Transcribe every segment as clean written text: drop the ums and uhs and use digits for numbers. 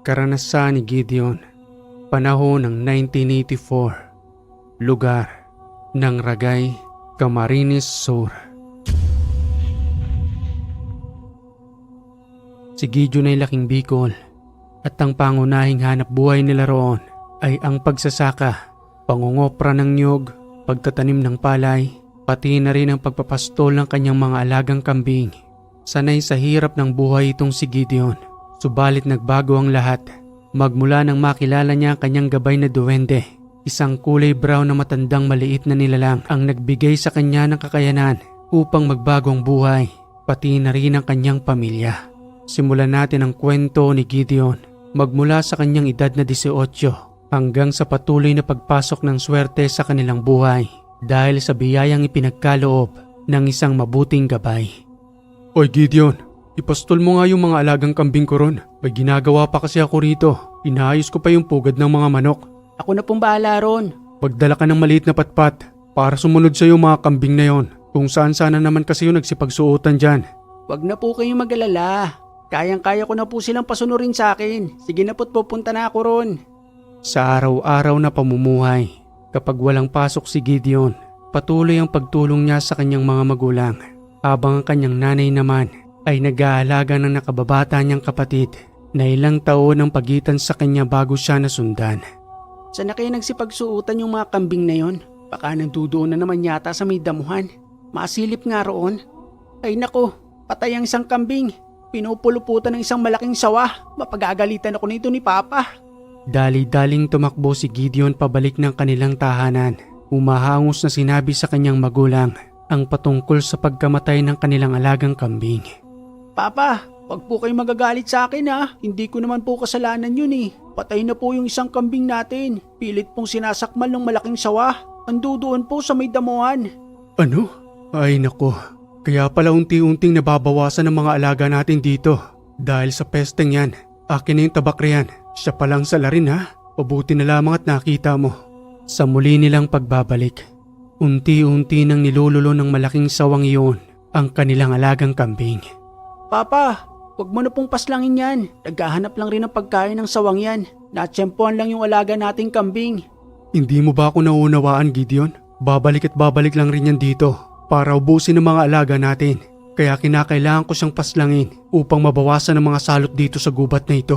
Karanasan ni Gideon, panahon ng 1984, lugar ng Ragay, Camarines Sur. Si Gideon ay laking Bicol at ang pangunahing hanap buhay nila roon ay ang pagsasaka, pangungopra ng niyog, pagtatanim ng palay, pati na rin ang pagpapastol ng kanyang mga alagang kambing. Sanay sa hirap ng buhay itong si Gideon, subalit nagbago ang lahat. Magmula nang makilala niya ang kanyang gabay na duwende, isang kulay brown na matandang maliit na nilalang ang nagbigay sa kanya ng kakayanan upang magbago ang buhay, pati na rin ang kanyang pamilya. Simulan natin ang kwento ni Gideon magmula sa kanyang edad na 18 hanggang sa patuloy na pagpasok ng swerte sa kanilang buhay dahil sa biyayang ipinagkaloob ng isang mabuting gabay. Oy Gideon, ipastol mo nga yung mga alagang kambing ko ron. May ginagawa pa kasi ako rito. Inaayos ko pa yung pugad ng mga manok. Ako na pong bahala ron. Magdala ka ng maliit na patpat para sumunod sa iyo mga kambing na yon. Kung saan sana naman kasi yung nagsipagsuotan dyan. Wag na po kayong mag-alala. Kayang-kaya ko na po silang pasunurin sa akin. Sige na po't pupunta na ako ron. Sa araw-araw na pamumuhay, kapag walang pasok si Gideon, patuloy ang pagtulong niya sa kanyang mga magulang. Habang ang kanyang nanay naman ay nag-aalaga ng nakababata niyang kapatid na ilang taon ang pagitan sa kanya bago siya nasundan. Saan na kayo nagsipagsuutan yung mga kambing na yon? Baka nandudoon na naman yata sa may damuhan. Masilip nga roon. Ay nako, patay ang isang kambing. Pinupuluputan ng isang malaking sawa. Mapagagalitan ako nito ni Papa. Dali-daling tumakbo si Gideon pabalik ng kanilang tahanan. Umahangos na sinabi sa kanyang magulang ang patungkol sa pagkamatay ng kanilang alagang kambing. Papa, wag po kayong magagalit sa akin ha. Hindi ko naman po kasalanan yun eh. Patay na po yung isang kambing natin. Pilit pong sinasakmal ng malaking sawa. Andudoon po sa may damuhan. Ano? Ay nako. Kaya pala unti-unting nababawasan ng mga alaga natin dito. Dahil sa pesteng yan, akin na yung tabak riyan. Siya palang salarin ha. Pabuti na lamang at nakita mo. Sa muli nilang pagbabalik, unti-unti nang nilululo ng malaking sawang iyon ang kanilang alagang kambing. Papa, wag mo na pong paslangin yan. Naghahanap lang rin ng pagkain ng sawang yan. Natsyempohan lang yung alaga nating kambing. Hindi mo ba ako nauunawaan, Gideon? Babalik at babalik lang rin yan dito para ubusin ang mga alaga natin. Kaya kinakailangan ko siyang paslangin upang mabawasan ang mga salot dito sa gubat na ito.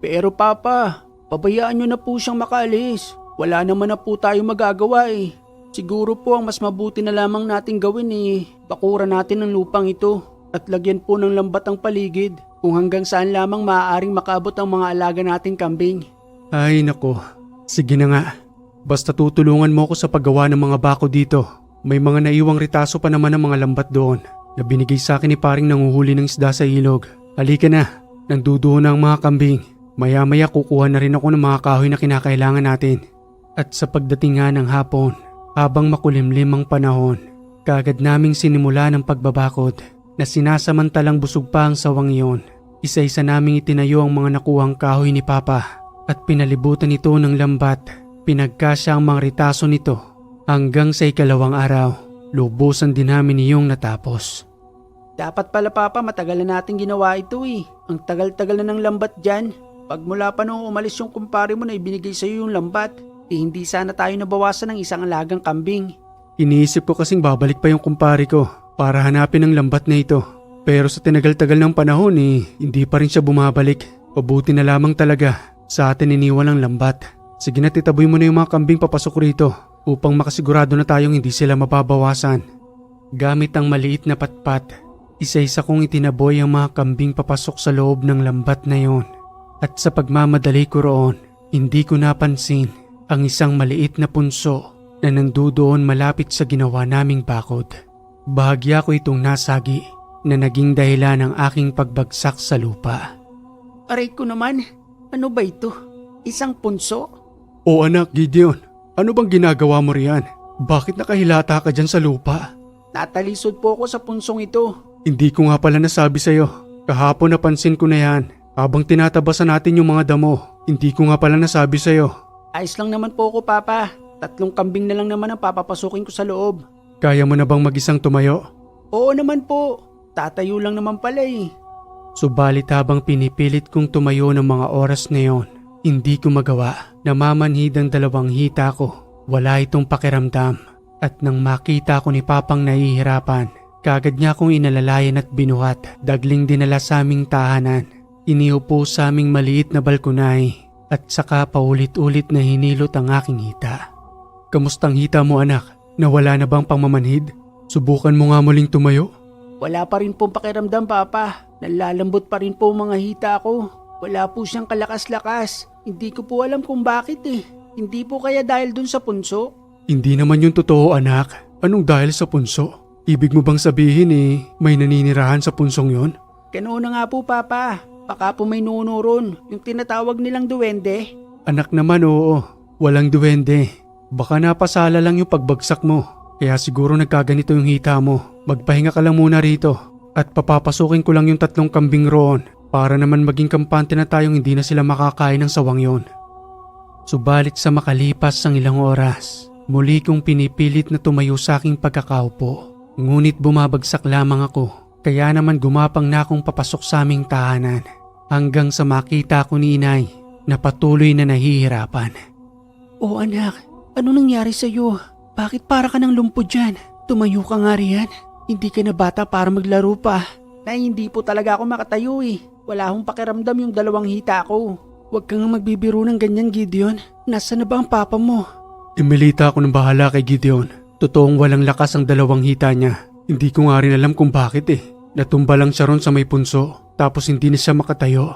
Pero Papa, pabayaan nyo na po siyang makaalis. Wala naman na po tayo magagawa eh. Siguro po ang mas mabuti na lamang nating gawin eh. Bakuran natin ang lupang ito at lagyan po ng lambat ang paligid kung hanggang saan lamang maaaring makaabot ang mga alaga nating kambing. Ay nako, sige na nga. Basta tutulungan mo ko sa paggawa ng mga bako dito. May mga naiwang ritaso pa naman ng mga lambat doon na binigay sa akin ni paring nanguhuli ng isda sa ilog. Halika na, nandudoon na ang mga kambing. Maya-maya kukuha na rin ako ng mga kahoy na kinakailangan natin. At sa pagdating nga ng hapon, habang makulimlim ang panahon, kaagad naming sinimula ng pagbabakod na sinasamantalang busog pa ang sawang iyon. Isa-isa naming itinayo ang mga nakuhang kahoy ni Papa at pinalibutan ito ng lambat. Pinagkasya ang mga ritaso nito hanggang sa ikalawang araw, lubusan din namin iyong natapos. Dapat pala Papa matagal na natin ginawa ito eh. Ang tagal-tagal na ng lambat dyan. Pagmula pa nung umalis yung kumpare mo na ibinigay sa'yo yung lambat, hindi sana tayo nabawasan ng isang alagang kambing. Iniisip ko kasing babalik pa yung kumpare ko para hanapin ang lambat na ito. Pero sa tinagal-tagal ng panahon hindi pa rin siya bumabalik. Pabuti na lamang talaga sa atin iniwan ang lambat. Sige na titaboy mo na yung mga kambing papasok rito upang makasigurado na tayong hindi sila mababawasan. Gamit ang maliit na patpat, isa-isa kong itinaboy ang mga kambing papasok sa loob ng lambat na yon. At sa pagmamadali ko roon, hindi ko napansin ang isang maliit na punso na nandudoon malapit sa ginawa naming bakod. Bahagya ko itong nasagi na naging dahilan ng aking pagbagsak sa lupa. Aray ko naman, ano ba ito? Isang punso? O anak Gideon, ano bang ginagawa mo riyan? Bakit nakahilata ka dyan sa lupa? Natalisod po ako sa punsong ito. Hindi ko nga pala nasabi sa'yo. Kahapon napansin ko na yan. Habang tinatabasan natin yung mga damo, hindi ko nga pala nasabi sa'yo. Ayos lang naman po ako Papa. 3 kambing na lang naman ang papapasukin ko sa loob. Kaya mo na bang mag-isang tumayo? Oo naman po. Tatayo lang naman pala eh. Subalit habang pinipilit kong tumayo ng mga oras na yon, hindi ko magawa. Namamanhid ang dalawang hita ko. Wala itong pakiramdam. At nang makita ko ni Papang nahihirapan, kagad niya akong inalalayan at binuhat. Dagling dinala sa aming tahanan. Iniupo sa aming maliit na balkonay at saka paulit-ulit na hinilot ang aking hita. Kamustang hita mo anak? Nawala na bang pangmamanhid? Subukan mo nga muling tumayo? Wala pa rin pong pakiramdam, Papa. Nalalambot pa rin po mga hita ko. Wala po siyang kalakas-lakas. Hindi ko po alam kung bakit eh. Hindi po kaya dahil dun sa punso? Hindi naman yung totoo anak. Anong dahil sa punso? Ibig mo bang sabihin may naninirahan sa punsong yon? Ganoon na nga po, Papa. Baka po may nuno ron, yung tinatawag nilang duwende. Anak naman oo, walang duwende. Baka napasala lang yung pagbagsak mo. Kaya siguro nagkaganito yung hita mo. Magpahinga ka lang muna rito. At papapasukin ko lang yung 3 kambing roon para naman maging kampante na tayong hindi na sila makakain ng sawang yon. Subalit sa makalipas ng ilang oras, muli kong pinipilit na tumayo sa aking pagkakaupo. Ngunit bumabagsak lamang ako, kaya naman gumapang na akong papasok sa aming tahanan. Hanggang sa makita ko ni inay na patuloy na nahihirapan. Oh anak, ano nangyari sa'yo? Bakit para ka ng lumpo dyan? Tumayo ka nga riyan. Hindi ka na bata para maglaro pa. Nay, hindi po talaga ako makatayo eh. Wala akong pakiramdam yung 2 hita ko. Huwag kang magbibiro ng ganyan, Gideon. Nasaan na ba ang papa mo? Imelita ako ng bahala kay Gideon. Totoong walang lakas ang 2 hita niya. Hindi ko nga rin alam kung bakit eh. Natumba lang siya ron sa may punso. Tapos hindi na siya makatayo.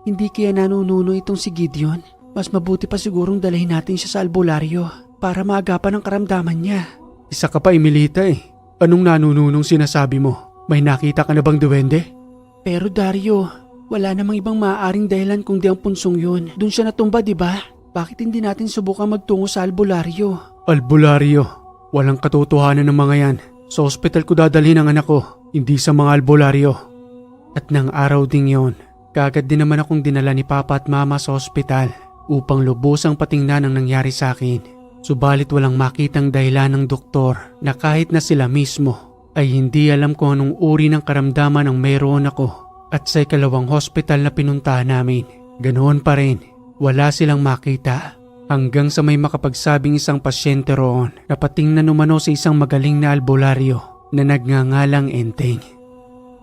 Hindi kaya nanununo itong si Gideon. Mas mabuti pa sigurong dalhin natin siya sa albularyo para maagapan ang karamdaman niya. Isa ka pa Imelita eh. Anong nanununong sinasabi mo? May nakita ka na bang duwende? Pero Dario, wala namang ibang maaaring dahilan kundi ang punsong yun. Doon siya natumba, di ba? Bakit hindi natin subukan magtungo sa albularyo? Albularyo? Walang katotohanan ng mga yan. Sa ospital ko dadalhin ang anak ko, hindi sa mga albularyo. At nang araw ding yon, kagad din naman akong dinala ni Papa at Mama sa ospital upang lubusang patingnan ang nangyari sa akin. Subalit walang makitang dahilan ng doktor na kahit na sila mismo ay hindi alam kung anong uri ng karamdaman ang mayroon ako. At sa ikalawang hospital na pinuntahan namin, ganoon pa rin, wala silang makita. Hanggang sa may makapagsabing isang pasyente roon na patingnan umano sa isang magaling na albularyo na nagngangalang Enteng.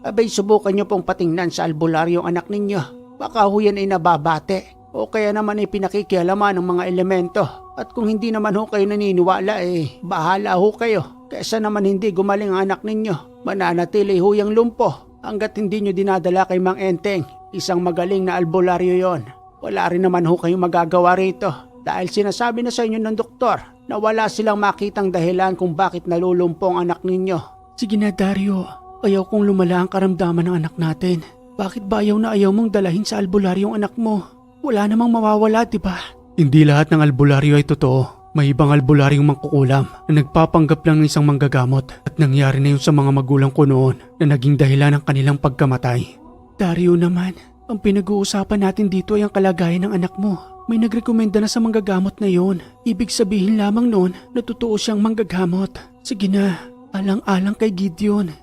Abay, subukan niyo pong patingnan sa albularyo ang anak ninyo. Baka ho yan ay nababate o kaya naman ay pinakikialaman ng mga elemento. At kung hindi naman ho kayo naniniwala bahala ho kayo. Kaysa naman hindi gumaling ang anak ninyo. Mananatili ho yung lumpo hanggat hindi nyo dinadala kay Mang Enteng. Isang magaling na albularyo yon. Wala rin naman ho kayong magagawa rito. Dahil sinasabi na sa inyo ng doktor na wala silang makitang dahilan kung bakit nalulumpo ang anak ninyo. Sige na Dario, ayaw kong lumala ang karamdaman ng anak natin. Bakit ba ayaw na ayaw mong dalahin sa albularyo ang anak mo? Wala namang mawawala, di ba? Hindi lahat ng albularyo ay totoo. May ibang albularyong mangkukulam na nagpapanggap lang ng isang manggagamot at nangyari na yun sa mga magulang ko noon na naging dahilan ng kanilang pagkamatay. Dario naman, ang pinag-uusapan natin dito ay ang kalagayan ng anak mo. May nagrekomenda na sa manggagamot na yon. Ibig sabihin lamang noon na totoo siyang manggagamot. Sige na, alang-alang kay Gideon.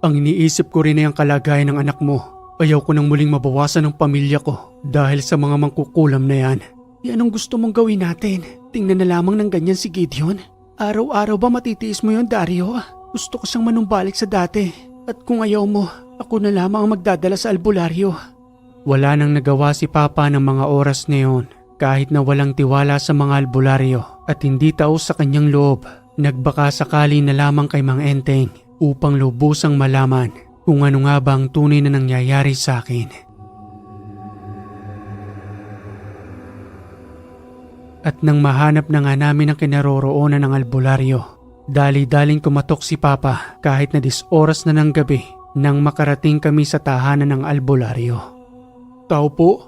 Ang iniisip ko rin ay ang kalagayan ng anak mo. Ayaw ko nang muling mabawasan ng pamilya ko dahil sa mga mangkukulam na yan. Anong gusto mong gawin natin? Tingnan na lamang ng ganyan si Gideon. Araw-araw ba matitiis mo yon, Dario? Gusto ko siyang manumbalik sa dati. At kung ayaw mo, ako na lamang ang magdadala sa albularyo. Wala nang nagawa si Papa ng mga oras na yon. Kahit na walang tiwala sa mga albularyo at hindi taos sa kanyang loob, nagbaka sakali na lamang kay Mang Enteng upang lubusang malaman kung ano nga ba ang tunay na nangyayari sa akin. At nang mahanap na nga namin ang kinaroroonan ng albularyo, dali-daling kumatok si Papa kahit na 10 oras na ng gabi nang makarating kami sa tahanan ng albularyo. Tao po,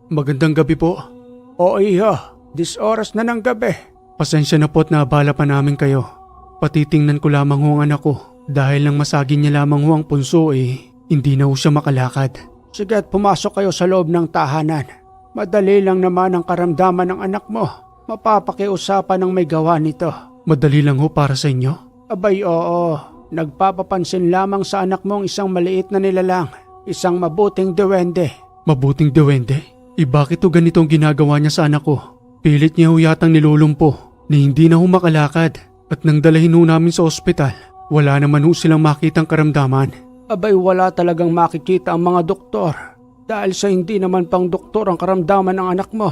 magandang gabi po. O iya, 10 oras na ng gabi. Pasensya na po at naabala pa namin kayo. Patitingnan ko lamang ho ang anak ko dahil nang masagin niya lamang ho ang punso hindi na ho siya makalakad. Sige, pumasok kayo sa loob ng tahanan. Madali lang naman ang karamdaman ng anak mo. Mapapakiusapan ng may gawa nito. Madali lang ho para sa inyo? Abay oo, nagpapapansin lamang sa anak mong isang maliit na nilalang isang mabuting duwende. Mabuting duwende? Bakit to ganito ang ginagawa niya sa anak ko? Pilit niya ho yatang nilulumpo na hindi na ho makalakad at nang dalahin ho namin sa ospital, wala naman ho silang makitang karamdaman. Abay wala talagang makikita ang mga doktor dahil sa hindi naman pang doktor ang karamdaman ng anak mo.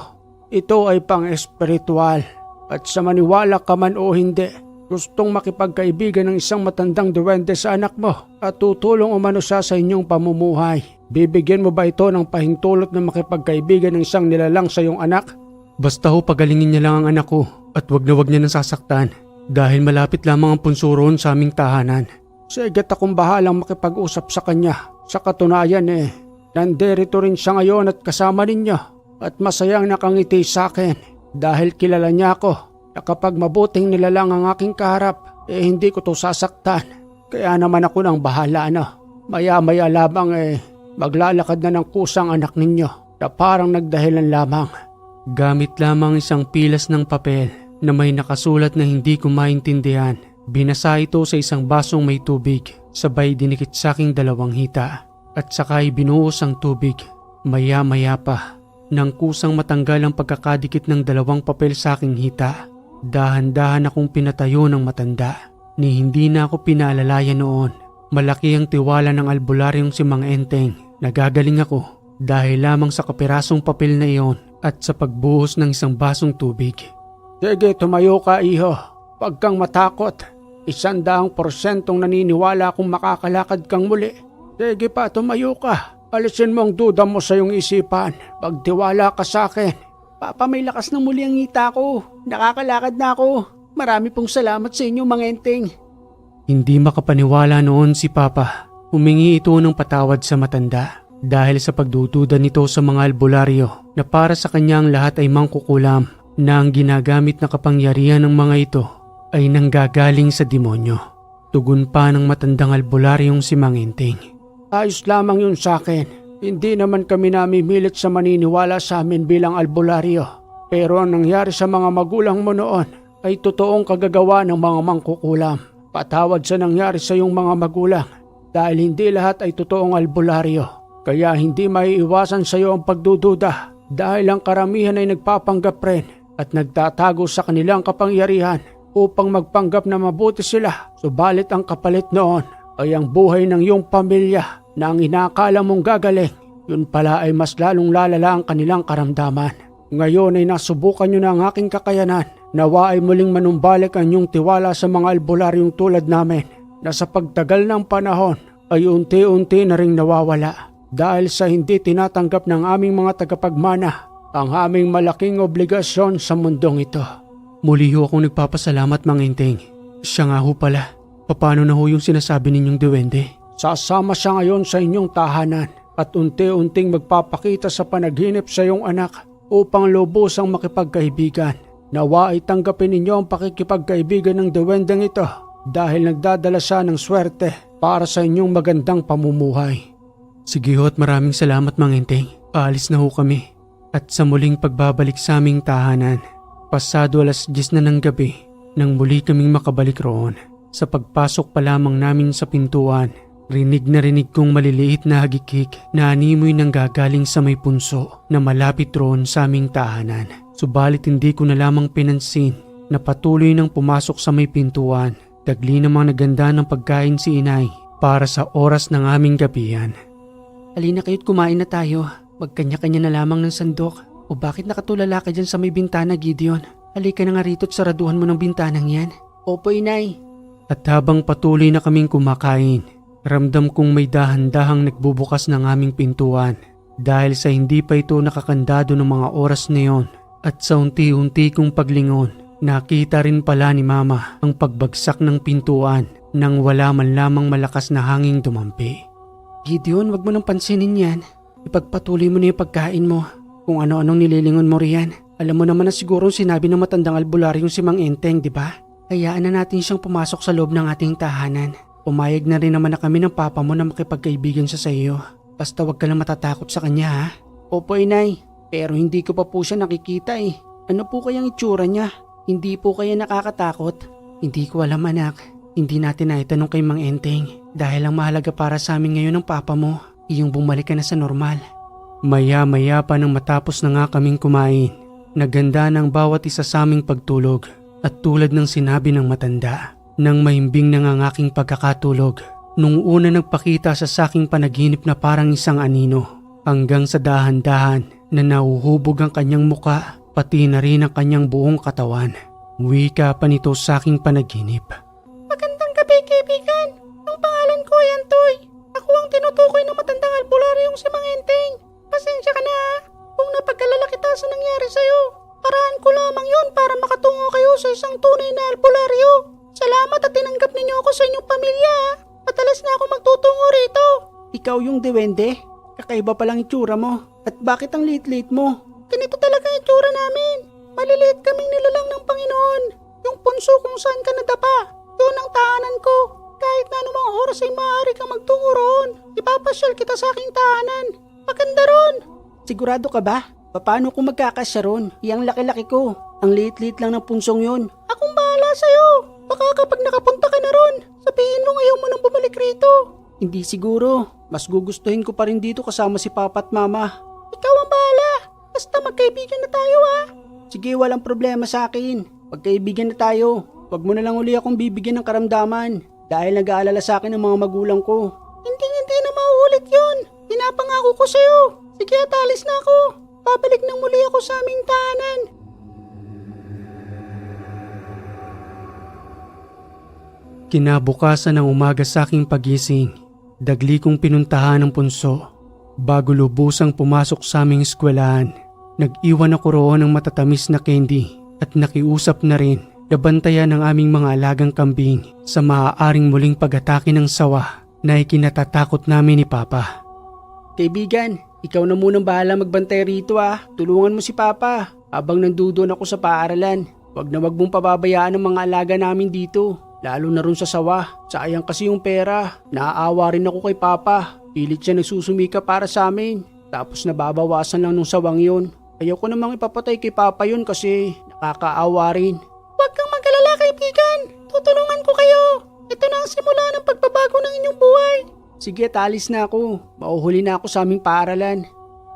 Ito ay pang espiritual at sa maniwala ka man o hindi, gustong makipagkaibigan ng isang matandang duwende sa anak mo at tutulong umano siya sa inyong pamumuhay. Bibigyan mo ba ito ng pahintulot na makipagkaibigan ng isang nilalang sa iyong anak? Basta ho pagalingin niya lang ang anak ko at wag na wag niya nang sasaktan dahil malapit lamang ang punso roon sa aming tahanan. Sige, akong bahalang makipag-usap sa kanya. Sa katunayan nandirito rin siya ngayon at kasama ninyo at masayang nakangiti sa akin dahil kilala niya ako na kapag mabuting nilalang ang aking kaharap, hindi ko to sasaktan. Kaya naman ako nang bahala Maya-maya lamang maglalakad na ng kusang anak ninyo na parang nagdahilan lamang. Gamit lamang isang pilas ng papel na may nakasulat na hindi ko maintindihan. Binasa ito sa isang basong may tubig, sabay dinikit sa aking 2 hita at sakay binuhos ang tubig. Maya-maya pa, nang kusang matanggal ang pagkakadikit ng 2 papel sa aking hita, dahan-dahan akong pinatayo ng matanda. Ni hindi na ako pinaalalayan noon. Malaki ang tiwala ng albularyong si Mang Enteng. Nagagaling ako dahil lamang sa kapirasong papel na iyon at sa pagbuhos ng isang basong tubig. Sige, tumayo ka iho. Huwag kang matakot. 100% naniniwala kung makakalakad kang muli. Sige pa, tumayo ka. Alisin mo ang duda mo sa iyong isipan. Pagtiwala ka sa akin. Papa, may lakas na muli ang ngita ko. Nakakalakad na ako. Marami pong salamat sa inyo, Mang Enteng. Hindi makapaniwala noon si Papa. Humingi ito ng patawad sa matanda dahil sa pagdududa nito sa mga albularyo na para sa kanya ang lahat ay mangkukulam na ang ginagamit na kapangyarihan ng mga ito ay nanggagaling sa demonyo. Tugon pa ng matandang albularyong si Mang Enteng. Ayos lamang yun sa akin. Hindi naman kami namimilit sa maniniwala sa amin bilang albularyo. Pero ang nangyari sa mga magulang mo noon ay totoong kagagawa ng mga mangkukulam. Patawad sa nangyari sa iyong mga magulang dahil hindi lahat ay totoong albularyo. Kaya hindi maiiwasan sa iyo ang pagdududa dahil ang karamihan ay nagpapanggap rin at nagtatago sa kanilang kapangyarihan upang magpanggap na mabuti sila. Subalit ang kapalit noon ay ang buhay ng iyong pamilya na ang inakala mong gagaling, yun pala ay mas lalong lalala ang kanilang karamdaman. Ngayon ay nasubukan nyo na ang aking kakayanan. Nawa ay muling manumbalik ang inyong tiwala sa mga albularyong tulad namin na sa pagtagal ng panahon ay unti-unti na ring nawawala dahil sa hindi tinatanggap ng aming mga tagapagmana ang aming malaking obligasyon sa mundong ito. Muli ho akong nagpapasalamat, Mang Enteng. Siya nga ho pala. Paano na ho yung sinasabi ninyong duwende? Sasama siya ngayon sa inyong tahanan at unti-unting magpapakita sa panaginip sa iyong anak upang lubusang makipagkaibigan. Nawa ay tanggapin ninyo ang pakikipagkaibigan ng duwendeng ito dahil nagdadala siya ng swerte para sa inyong magandang pamumuhay. Sige ho at maraming salamat, Mang Enteng. Aalis na ho kami. At sa muling pagbabalik sa aming tahanan, pasado 10:00 na ng gabi nang muli kaming makabalik roon. Sa pagpasok pa lamang namin sa pintuan, rinig na rinig kong maliliit na hagikik na animoy nang gagaling sa may punso na malapit roon sa aming tahanan. Subalit hindi ko na lamang pinansin na patuloy nang pumasok sa may pintuan. Dagli namang naganda ng pagkain si inay para sa oras ng aming gabihan. Halina kayo't kumain na tayo. Magkanya-kanya na lamang ng sandok. O bakit nakatulala ka dyan sa may bintana, Gideon? Halika na nga rito at saraduhan mo ng bintanang yan. Opo, inay. At habang patuloy na kaming kumakain, ramdam kong may dahan-dahang nagbubukas ng aming pintuan. Dahil sa hindi pa ito nakakandado ng mga oras na yon. At sa unti-unti kong paglingon, nakita rin pala ni Mama ang pagbagsak ng pintuan nang wala man lamang malakas na hanging dumampi. Gideon, wag mo nang pansinin yan. Ipagpatuloy mo na yung pagkain mo. Kung ano-anong nililingon mo riyan. Alam mo naman na siguro sinabi ng matandang albularyong si Mang Enteng, di ba? Hayaan na natin siyang pumasok sa loob ng ating tahanan. Pumayag na rin naman na kami ng papa mo na makipagkaibigan siya sa iyo. Basta wag ka lang matatakot sa kanya, ha? Opo, inay. Pero hindi ko pa po siya nakikita eh. Ano po kayang itsura niya? Hindi po kaya nakakatakot? Hindi ko alam, anak. Hindi natin naitanong kay Mang Enteng. Dahil ang mahalaga para sa amin ngayon ng papa mo. iyong bumalik ka na sa normal. Maya-maya pa nang matapos na nga kaming kumain, naganda ng bawat isa sa aming pagtulog at tulad ng sinabi ng matanda, nang mahimbing na nga ang aking pagkakatulog. Nung una nagpakita sa saking panaginip na parang isang anino, hanggang sa dahan-dahan na nahuhubog ang kanyang muka, pati na rin ang kanyang buong katawan. Wika pa nito sa aking panaginip. Magandang gabi, kaibigan. Ang pangalan ko ay Antoy. Ako ang tinutukoy ng matandang albularyong si Mang Enteng. Pasensya ka na kung napagkalala kita sa nangyari sa'yo. Paraan ko lamang yon para makatungo kayo sa isang tunay na albularyo. Salamat at tinanggap ninyo ako sa inyong pamilya. Madalas na ako magtutungo rito. Ikaw yung duwende? Kakaiba palang itsura mo. At bakit ang liit-liit mo? Ganito talaga ang itsura namin. Maliliit kaming nilalang ng Panginoon. Yung punso kung saan ka nadapa. Yun ang tahanan ko. Kahit na anumang oras ay maaari kang magtungo roon. Ipapasyal kita sa aking tahanan. Maganda ron. Sigurado ka ba? Paano kung magkakasya ron? Iyang laki-laki ko. Ang liit-liit lang ng punsong yun. Akong bahala sa'yo. Baka kapag nakapunta ka na ron, sabihin mo ayaw mo nang bumalik rito. Hindi siguro. Mas gugustuhin ko pa rin dito kasama si Papa at Mama. Ikaw ang bahala. Basta magkaibigan na tayo Sige, walang problema sa akin. Magkaibigan na tayo. Huwag mo na lang uli akong bibigyan ng karamdaman dahil nag-aalala sa akin ng mga magulang ko. Hindi na mauulit yun. Pinapangako ko sa'yo. Sige, atalis na ako. Babalik nang muli ako sa aming tahanan. Kinabukasan ng umaga sa aking pagising, dagli kong pinuntahan ng punso. Bago lubusang pumasok sa aming eskwelahan, nag-iwan ako roon ng matatamis na candy at nakiusap na rin na bantayan ng aming mga alagang kambing sa maaaring muling pag-atake ng sawa na ikinatatakot namin ni Papa. Kaibigan, ikaw na munang bahala magbantay rito Tulungan mo si Papa habang nandoon ako sa paaralan. Huwag na wag mong pababayaan ang mga alaga namin dito. Lalo na rin sa sawa. Sayang kasi yung pera. Naaawa rin ako kay Papa. Pilit siya nagsusumika para sa amin. Tapos nababawasan lang nung sawang yun. Ayaw ko namang ipapatay kay Papa yun kasi nakakaawa rin. Huwag kang mag-alala, kaibigan. Tutulungan ko kayo. Ito na ang simula ng pagbabago ng inyong buhay. Sige, talis na ako. Mauhuli na ako sa aming paaralan.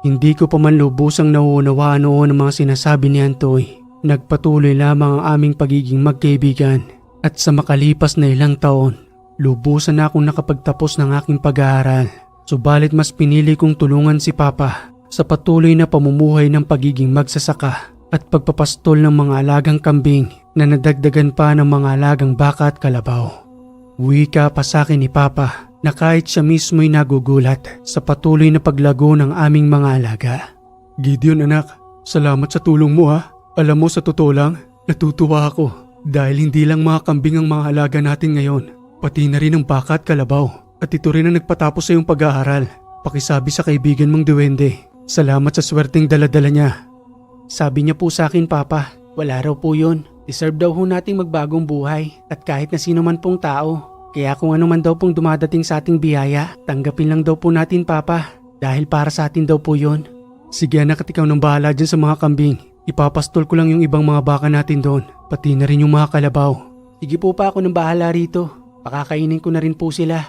Hindi ko pa man lubusang nauunawaan noon ang mga sinasabi ni Antoy. Nagpatuloy lamang ang aming pagiging magkaibigan. At sa makalipas na ilang taon, lubusan na akong nakapagtapos ng aking pag-aaral. Subalit mas pinili kong tulungan si Papa sa patuloy na pamumuhay ng pagiging magsasaka at pagpapastol ng mga alagang kambing na nadagdagan pa ng mga alagang baka at kalabaw. Wika pa sa akin ni Papa na kahit siya mismo'y nagugulat sa patuloy na paglago ng aming mga alaga. Gideon anak, salamat sa tulong mo Alam mo sa totoo lang, natutuwa ako. Dahil hindi lang mga kambing ang mga alaga natin ngayon, pati na rin ang baka at kalabaw. At ito rin ang nagpatapos sa iyong pag-aaral. Pakisabi sa kaibigan mong duwende. Salamat sa swerteng daladala niya. Sabi niya po sa akin, Papa, wala raw po yun. Deserve daw ho nating magbagong buhay at kahit na sino man pong tao. Kaya kung ano man daw pong dumadating sa ating biyaya, tanggapin lang daw po natin, Papa. Dahil para sa atin daw po yun. Sige anak, at ikaw nang bahala dyan sa mga kambing. Ipapastol ko lang yung ibang mga baka natin doon, pati na rin yung mga kalabaw. Sige po pa ako nang bahala rito. Pakakainin ko na rin po sila.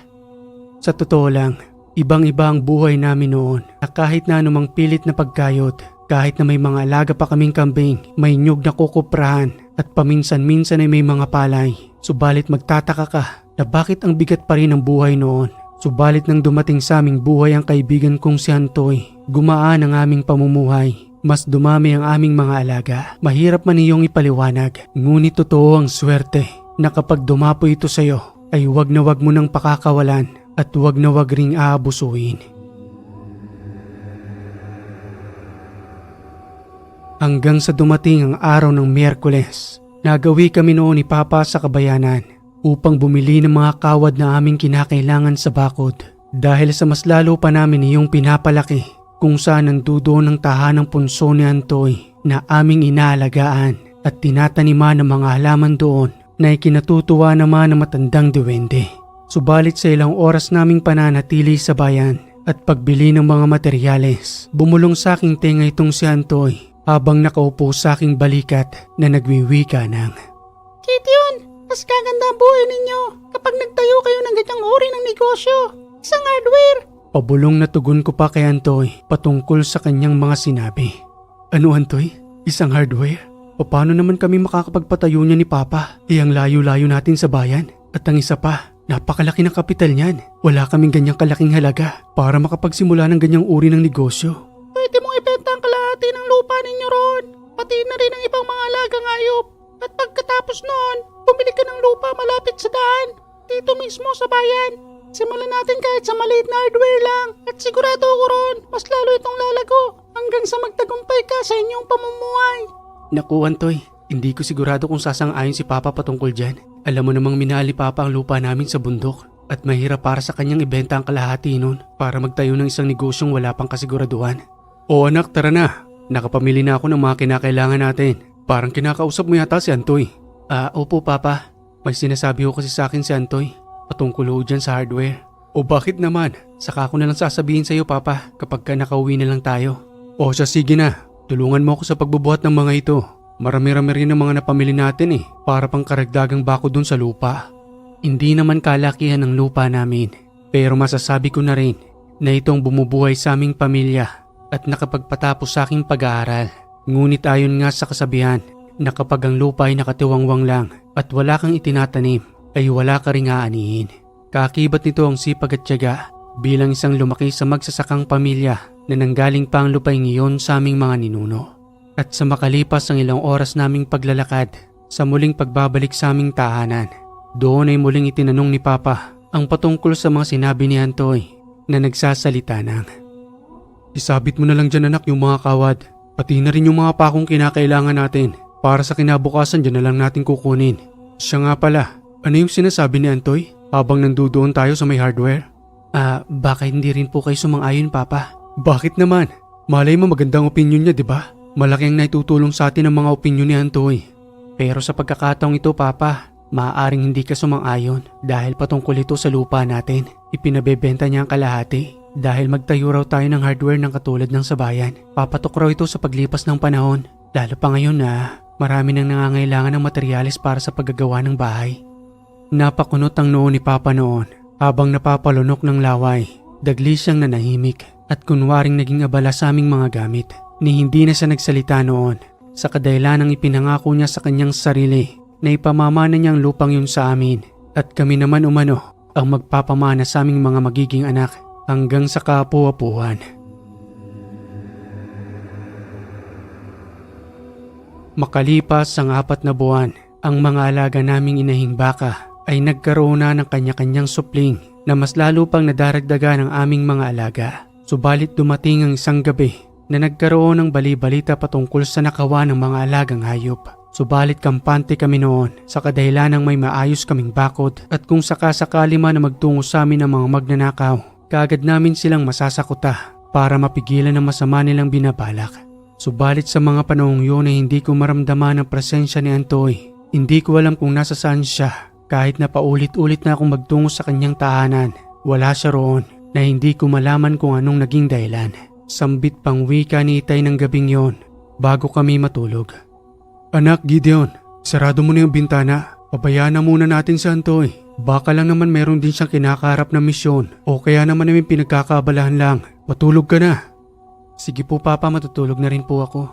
Sa totoo lang, ibang-iba ang buhay namin noon na kahit na anumang pilit na pagkayod, kahit na may mga alaga pa kaming kambing, may nyug na kukuprahan at paminsan-minsan ay may mga palay. Subalit magtataka ka na bakit ang bigat pa rin ang buhay noon. Subalit nang dumating sa aming buhay ang kaibigan kong si Antoy, gumaan ang aming pamumuhay. Mas dumami ang aming mga alaga. Mahirap man iyong ipaliwanag, ngunit totoo ang swerte na kapag dumapo ito sa iyo, ay wag na wag mo nang pakakawalan at wag na wag ring aabusuin. Hanggang sa dumating ang araw ng Miyerkules, nagawi kami noon ni Papa sa kabayanan upang bumili ng mga kawad na aming kinakailangan sa bakod. Dahil sa mas lalo pa namin iyong pinapalaki, kung saan nandoon ang tahanang punso ni Antoy na aming inaalagaan at tinataniman ng mga halaman doon na ikinatutuwa naman ng matandang duwende. Subalit sa ilang oras naming pananatili sa bayan at pagbili ng mga materyales, bumulong sa aking tenga itong si Antoy habang nakaupo sa aking balikat na nagwiwika ng, Gideon, mas kaganda ang buhay ninyo kapag nagtayo kayo ng ganyang uri ng negosyo. Isang hardware. Pabulong na tugon ko pa kay Antoy patungkol sa kanyang mga sinabi. Ano Antoy? Isang hardware? Paano naman kami makakapagpatayo niya ni Papa? Ang layo-layo natin sa bayan. At ang isa pa, napakalaki ng kapital niyan. Wala kaming ganyang kalaking halaga para makapagsimula ng ganyang uri ng negosyo. Pwede mong ibenta ang kalahati ng lupa ninyo ron. Pati na rin ang ibang mga alagang hayop. At pagkatapos noon, bumili ka ng lupa malapit sa daan. Dito mismo sa bayan. Simulan natin kahit sa maliit na hardware lang. At sigurado ako ron, mas lalo itong lalago hanggang sa magtagumpay ka sa inyong pamumuhay. Naku Antoy, hindi ko sigurado kung sasang-ayon si Papa patungkol dyan. Alam mo namang minahal ni Papa ang lupa namin sa bundok. At mahirap para sa kanyang ibenta ang kalahati nun para magtayo ng isang negosyong wala pang kasiguraduhan. O anak, tara na. Nakapamili na ako ng mga kinakailangan natin. Parang kinakausap mo yata si Antoy. Opo Papa. May sinasabi ko kasi sa akin si Antoy patungkol dyan sa hardware. O bakit naman? Saka ko na lang sasabihin sa iyo Papa kapag ka nakauwi na lang tayo. O siya sige na, tulungan mo ako sa pagbubuhat ng mga ito. Marami-rami rin ang mga napamili natin para pang karagdagang bako dun sa lupa. Hindi naman kalakihan ng lupa namin, pero masasabi ko na rin na itong bumubuhay sa aming pamilya at nakapagpatapos sa aking pag-aaral. Ngunit ayon nga sa kasabihan na kapag ang lupa ay nakatiwangwang lang at wala kang itinatanim, ay wala ka ring aanihin. Kaakibat nito ang sipag at tiyaga bilang isang lumaki sa magsasakang pamilya na nanggaling pa ang lupaing iyon sa aming mga ninuno. At sa makalipas ang ilang oras naming paglalakad sa muling pagbabalik sa aming tahanan, doon ay muling itinanong ni Papa ang patungkol sa mga sinabi ni Antoy na nagsasalita ng, Isabit mo na lang dyan anak yung mga kawad, pati na rin yung mga pakong kinakailangan natin para sa kinabukasan dyan na lang natin kukunin. Siya nga pala, ano yung sinasabi ni Antoy habang nandudoon tayo sa may hardware? Baka hindi rin po kayo sumang-ayon Papa. Bakit naman? Malay mo magandang opinion niya, di ba? Malaki ang naitutulong sa atin ang mga opinion ni Antoy. Pero sa pagkakataong ito, Papa, maaaring hindi ka sumang-ayon dahil patungkol ito sa lupa natin. Ipinabebenta niya ang kalahati dahil magtayo raw tayo ng hardware ng katulad ng sa bayan. Papatok raw ito sa paglipas ng panahon, lalo pa ngayon na marami nang nangangailangan ng materyales para sa paggagawa ng bahay. Napakunot ang noo ni Papa noon habang napapalunok ng laway. Dagli siyang nanahimik at kunwaring naging abala sa aming mga gamit. Ni hindi na siya nagsalita noon sa kadahilan ng ipinangako niya sa kanyang sarili na ipamamana niya ang lupang yun sa amin at kami naman umano ang magpapamana sa aming mga magiging anak hanggang sa kaapu-apuhan. Makalipas ang 4 na buwan, ang mga alaga naming inahing baka ay nagkaroon na ng kanya-kanyang supling na mas lalo pang nadaragdagan ng aming mga alaga. Subalit dumating ang isang gabi na nagkaroon ng bali-balita patungkol sa nakawa ng mga alagang hayop. Subalit kampante kami noon sa kadahilan ng may maayos kaming bakod at kung sakasakali man na magtungo sa amin ang mga magnanakaw, kaagad namin silang masasakuta para mapigilan ang masama nilang binabalak. Subalit sa mga panahong yun ay hindi ko maramdaman ang presensya ni Antoy. Hindi ko alam kung nasa saan siya. Kahit na paulit-ulit na akong magtungo sa kanyang tahanan, wala siya roon na hindi ko malaman kung anong naging dahilan. Sambit pang wika ni Itay ng gabing yon bago kami matulog. Anak Gideon, sarado mo na yung bintana. Pabayaan na muna natin si Antoy. Baka lang naman meron din siyang kinakaharap na misyon o kaya naman namin pinagkakaabalahan lang. Matulog ka na. Sige po Papa, matutulog na rin po ako.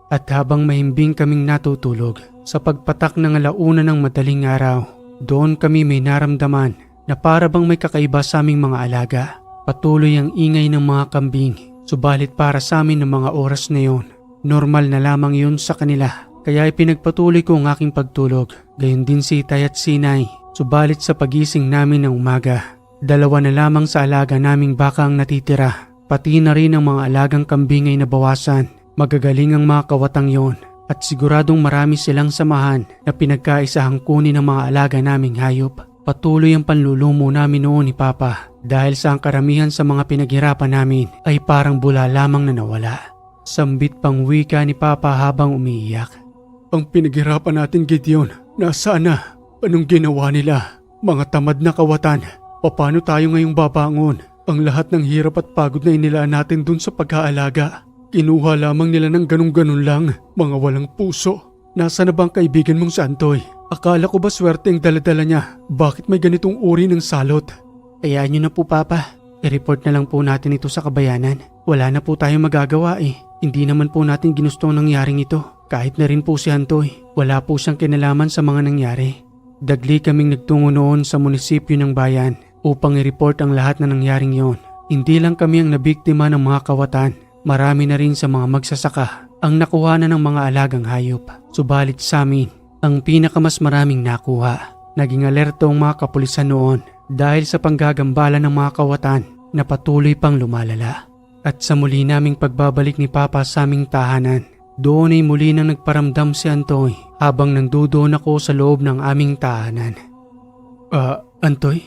At habang mahimbing kaming natutulog, sa pagpatak ng 1:00 ng madaling araw, doon kami may naramdaman na para bang may kakaiba sa aming mga alaga. Patuloy ang ingay ng mga kambing, subalit para sa amin ng mga oras na yon, normal na lamang yun sa kanila. Kaya ipinagpatuloy ko ang aking pagtulog, gayon din si Itay at Sinay. Subalit sa pagising namin ng umaga, 2 na lamang sa alaga naming baka ang natitira. Pati na rin ang mga alagang kambing ay nabawasan. Magagaling ang mga kawatang yon. At siguradong marami silang samahan na pinagkaisahang kunin ng mga alaga naming hayop. Patuloy ang panlulumo namin noon ni Papa dahil sa ang karamihan sa mga pinaghirapan namin ay parang bula lamang na nawala. Sambit pang wika ni Papa habang umiiyak. Ang pinaghirapan natin Gideon, nasaan na? Anong ginawa nila? Mga tamad na kawatan. Paano tayo ngayong babangon? Ang lahat ng hirap at pagod na inilaan natin dun sa pag-aalaga. Kinuha lamang nila ng ganun-ganun lang, mga walang puso. Nasaan na bang kaibigan mong si Antoy? Akala ko ba swerte ang daladala niya? Bakit may ganitong uri ng salot? Hayaan niyo na po Papa. I-report na lang po natin ito sa kabayanan. Wala na po tayong magagawa eh. Hindi naman po natin ginusto ang nangyaring ito. Kahit na rin po si Antoy, wala po siyang kinalaman sa mga nangyari. Dagli kaming nagtungo noon sa munisipyo ng bayan upang i-report ang lahat na nangyaring yon. Hindi lang kami ang nabiktima ng mga kawatan. Marami na rin sa mga magsasaka ang nakuha na ng mga alagang hayop. Subalit sa amin, ang pinakamas maraming nakuha. Naging alerto ang mga kapulisan noon dahil sa panggagambala ng mga kawatan na patuloy pang lumalala. At sa muli naming pagbabalik ni Papa sa aming tahanan, doon ay muli nang nagparamdam si Antoy habang nangdudoon ako sa loob ng aming tahanan. Antoy?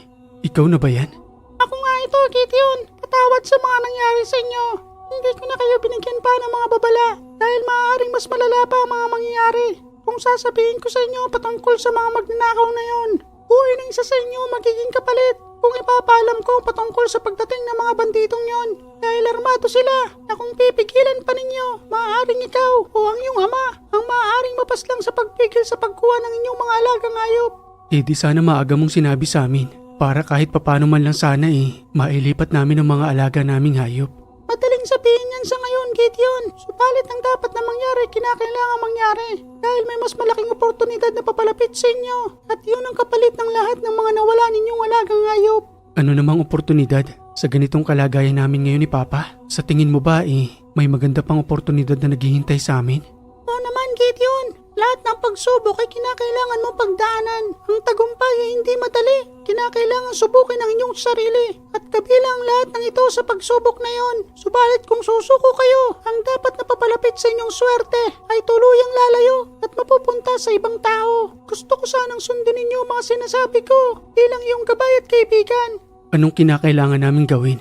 Ikaw na ba yan? Ako nga ito, Gideon. Patawad sa mga nangyari sa inyo. Hindi ko na kayo binigyan pa ng mga babala dahil maaaring mas malala pa ang mga mangyayari. Kung sasabihin ko sa inyo patungkol sa mga magnanakaw na yon, buhay ng isa sa inyo magiging kapalit kung ipapaalam ko patungkol sa pagdating ng mga banditong yon. Dahil armado sila na kung pipigilan pa ninyo, maaaring ikaw o ang iyong ama ang maaaring mapaslang sa pagpigil sa pagkuha ng inyong mga alagang hayop. Di sana maaga mong sinabi sa amin para kahit papano man lang sana mailipat namin ang mga alaga naming hayop. Madaling sabihin yan sa ngayon, Gideon. Subalit ang dapat na mangyari, kinakailangan mangyari. Dahil may mas malaking oportunidad na papalapit sa inyo. At yun ang kapalit ng lahat ng mga nawala ninyong alagang hayop. Ano namang oportunidad sa ganitong kalagayan namin ngayon ni Papa? Sa tingin mo ba may maganda pang oportunidad na naghihintay sa amin? Oo naman, Gideon. Lahat ng pagsubok ay kinakailangan mo pagdaanan. Ang tagumpay ay hindi madali. Kinakailangan subukin ang inyong sarili. At kabilang lahat ng ito sa pagsubok na yon. Subalit kung susuko kayo, ang dapat na papalapit sa inyong swerte ay tuluyang lalayo at mapupunta sa ibang tao. Gusto ko sanang sundin ninyo mga sinasabi ko bilang iyong gabay at kaibigan. Anong kinakailangan namin gawin?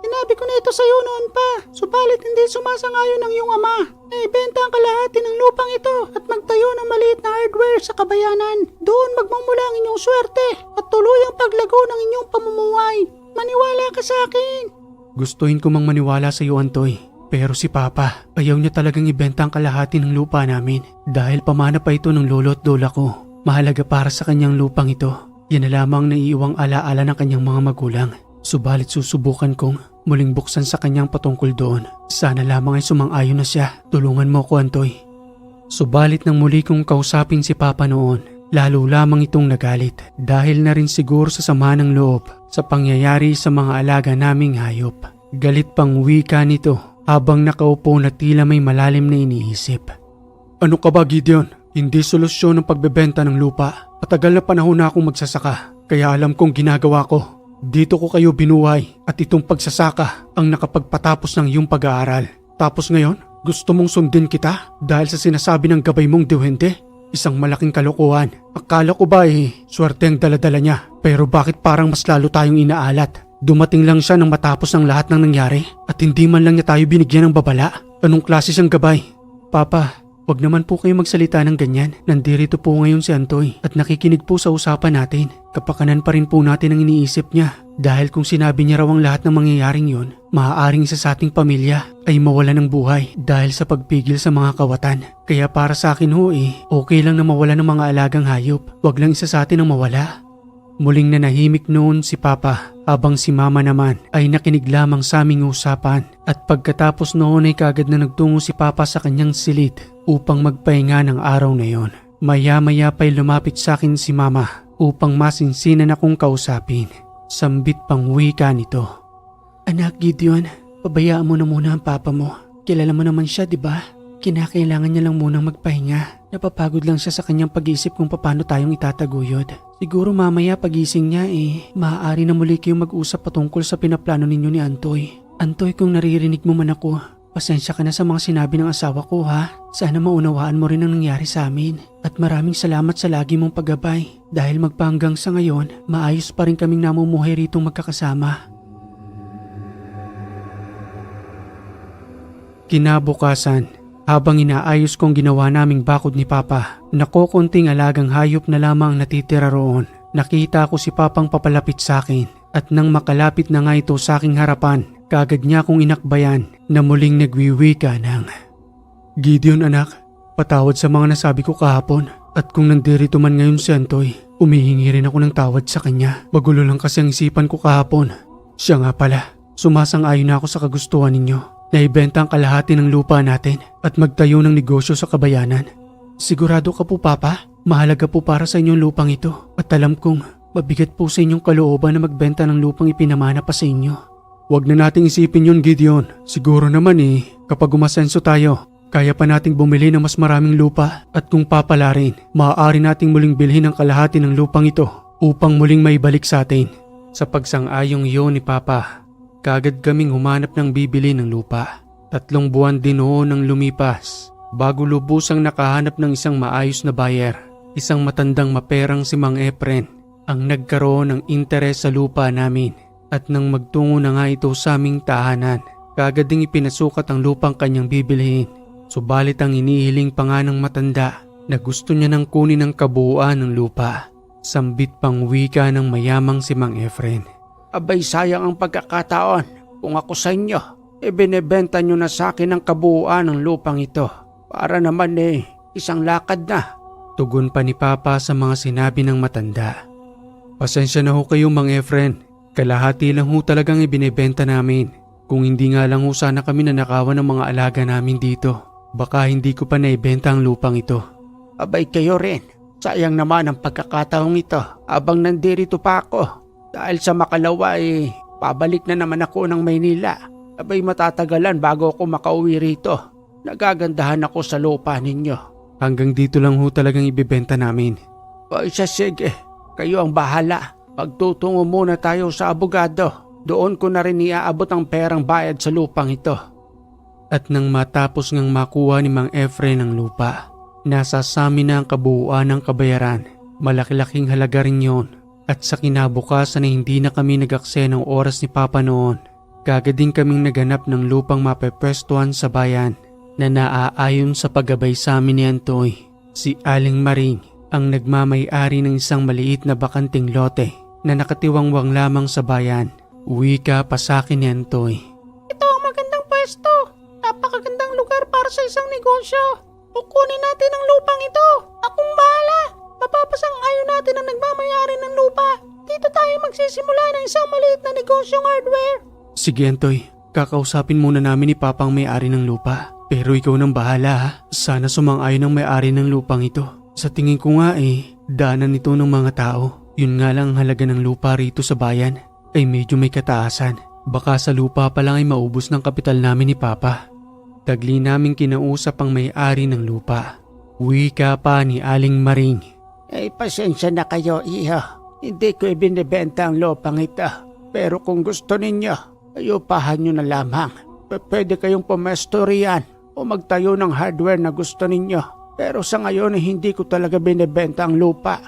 Sinabi ko na ito sa iyo noon pa, subalit hindi sumasangayon ng iyong ama na ibenta ang kalahati ng lupang ito at magtayo ng maliit na hardware sa kabayanan. Doon magmumula ang inyong swerte at tuluyang paglago ng inyong pamumuhay. Maniwala ka sa akin. Gustuhin ko mang maniwala sa iyo, Antoy. Pero si Papa, ayaw niya talagang ibenta ang kalahati ng lupa namin dahil pamana pa ito ng lolo at lola ko. Mahalaga para sa kanyang lupang ito. Yan na lamang naiiwang alaala ng kanyang mga magulang. Subalit susubukan kong muling buksan sa kanyang patungkol doon. Sana lamang ay sumang-ayon na siya. Tulungan mo ko, Antoy. Subalit nang muli kong kausapin si Papa noon, lalo lamang itong nagalit dahil na rin siguro sa sama ng loob sa pangyayari sa mga alaga naming hayop. Galit pang wika nito habang nakaupo na tila may malalim na iniisip. Ano ka ba, Gideon? Hindi solusyon ang pagbebenta ng lupa. Matagal na panahon na akong magsasaka, kaya alam kong ginagawa ko. Dito ko kayo binuhay at itong pagsasaka ang nakapagpatapos ng iyong pag-aaral. Tapos ngayon, gusto mong sundin kita dahil sa sinasabi ng gabay mong diwende? Isang malaking kalokohan. Akala ko ba swerte ang daladala niya. Pero bakit parang mas lalo tayong inaalat? Dumating lang siya nang matapos ang lahat ng nangyari at hindi man lang niya tayo binigyan ng babala. Anong klase siyang gabay? Papa, wag naman po kayo magsalita ng ganyan. Nandirito po ngayon si Antoy at nakikinig po sa usapan natin. Kapakanan pa rin po natin ang iniisip niya. Dahil kung sinabi niya raw ang lahat ng mangyayaring yun, maaaring isa sa ating pamilya ay mawala ng buhay dahil sa pagpigil sa mga kawatan. Kaya para sa akin okay lang na mawala ng mga alagang hayop. Wag lang isa sa atin ang mawala. Muling nanahimik noon si Papa habang si Mama naman ay nakinig lamang sa aming usapan. At pagkatapos noon ay kagad na nagtungo si Papa sa kanyang silid upang magpahinga ng araw na yon. Maya-maya pa'y lumapit sa akin si Mama upang masinsinan akong kausapin. Sambit pang wika nito. Anak Gideon, pabayaan mo na muna ang papa mo. Kilala mo naman siya, di ba? Kinakailangan niya lang munang magpahinga. Napapagod lang siya sa kanyang pag-iisip kung paano tayong itataguyod. Siguro mamaya pagising niya maaari na muli kayong mag-usap patungkol sa pinaplano ninyo ni Antoy. Antoy, kung naririnig mo man ako, pasensya ka na sa mga sinabi ng asawa ko ha. Sana maunawaan mo rin ang nangyari sa amin. At maraming salamat sa lagi mong paggabay. Dahil magpahanggang sa ngayon, maayos pa rin kaming namumuhay ritong magkakasama. Kinabukasan, habang inaayos kong ginawa naming bakod ni Papa, nakokonting alagang hayop na lamang natitira roon. Nakita ko si Papang papalapit sa akin at nang makalapit na nga ito sa aking harapan, kagad niya akong inakbayan na muling nagwiwika ng, Gideon anak, patawad sa mga nasabi ko kahapon. At kung nandirito man ngayon si Antoy, umihingi rin ako ng tawad sa kanya. Magulo lang kasi ang isipan ko kahapon. Siya nga pala, sumasang-ayon na ako sa kagustuhan ninyo na ibenta ang kalahati ng lupa natin at magtayo ng negosyo sa kabayanan. Sigurado ka po Papa? Mahalaga po para sa inyong lupang ito at alam kong mabigat po sa inyong kalooban na magbenta ng lupang ipinamana pa sa inyo. Huwag na nating isipin yun, Gideon. Siguro naman kapag umasenso tayo, kaya pa nating bumili ng mas maraming lupa at kung papalarin, maaari nating muling bilhin ang kalahati ng lupang ito upang muling maibalik sa atin. Sa pagsang-ayong iyon ni Papa, kagad kaming humanap ng bibili ng lupa. 3 buwan din noon ang lumipas bago lubusang nakahanap ng isang maayos na buyer. Isang matandang maperang si Mang Efren ang nagkaroon ng interes sa lupa namin at nang magtungo na nga ito sa aming tahanan, kagad ding ipinasukat ang lupang kanyang bibilihin. Subalit ang inihiling pa nga ng matanda na gusto niya nang kunin ang kabuuan ng lupa. Sambit pang wika ng mayamang si Mang Efren. Abay sayang ang pagkakataon. Kung ako sa inyo, binebenta nyo na sa akin ang kabuuan ng lupang ito. Para naman isang lakad na. Tugon pa ni Papa sa mga sinabi ng matanda. Pasensya na ho kayo Mang Efren. Kalahati lang ho talagang ibinebenta namin. Kung hindi nga lang ho sana kami nanakawan ng mga alaga namin dito, baka hindi ko pa naibenta ang lupang ito. Abay kayo rin. Sayang naman ang pagkakataong ito habang nandirito pa ako. Dahil sa makalawa pabalik na naman ako ng Maynila. Abay matatagalan bago ako makauwi rito. Nagagandahan ako sa lupa ninyo. Hanggang dito lang ho talagang ibibenta namin. Ay sige, kayo ang bahala. Pagtutungo muna tayo sa abogado. Doon ko na rin iaabot ang perang bayad sa lupang ito. At nang matapos ngang makuha ni Mang Efren ang lupa, nasa samin na ang kabuuan ng kabayaran. Malaki-laking halaga rin yon. At sa kinabukasan na hindi na kami nag-akse ng oras ni Papa noon, kagad din kaming naganap ng lupang mapepwestuhan sa bayan na naaayon sa paggabay sa amin ni Antoy. Si Aling Maring ang nagmamay-ari ng isang maliit na bakanting lote na nakatiwangwang lamang sa bayan. Wika pa sa akin ni Antoy. Ito ang magandang pwesto. Napakagandang lugar para sa isang negosyo. Kukunin natin ang lupang ito. Akong bahala. Mapapasang-ayon natin ang nagmamayari ng lupa. Dito tayo magsisimula ng isang maliit na negosyong hardware. Sige Antoy, kakausapin muna namin ni Papa ang may-ari ng lupa. Pero ikaw nang bahala ha. Sana sumang-ayon ang may-ari ng lupang ito. Sa tingin ko nga daanan ito ng mga tao. Yun nga lang ang halaga ng lupa rito sa bayan ay medyo may kataasan. Baka sa lupa pa lang ay maubos ng kapital namin ni Papa. Tagli naming kinausap ang may-ari ng lupa. Wika pa ni Aling Maring. Pasensya na kayo, iho. Hindi ko ibinibenta ang lupang ito. Pero kung gusto ninyo, ayupahan nyo na lamang. Pwede kayong pumesto riyan o magtayo ng hardware na gusto ninyo. Pero sa ngayon hindi ko talaga binibenta ang lupa.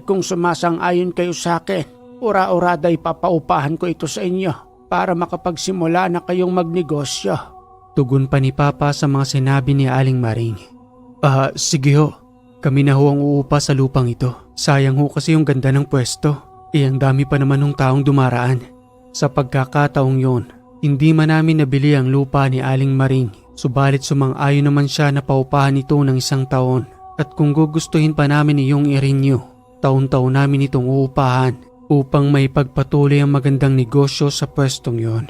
Kung sumasang-ayon kayo sa akin, ura-urada ipapaupahan ko ito sa inyo para makapagsimula na kayong magnegosyo. Tugon pa ni Papa sa mga sinabi ni Aling Maring. Sige ho. Kami na ho ang uupa sa lupang ito. Sayang ho kasi yung ganda ng pwesto. Ang dami pa naman ng taong dumaraan. Sa pagkakataong yon, hindi man namin nabili ang lupa ni Aling Maring. Subalit sumang-ayon naman siya na paupahan ito ng 1 taon. At kung gugustuhin pa namin iyong i-renew, taon-taon namin itong uupahan upang may pagpatuloy ang magandang negosyo sa pwestong yon.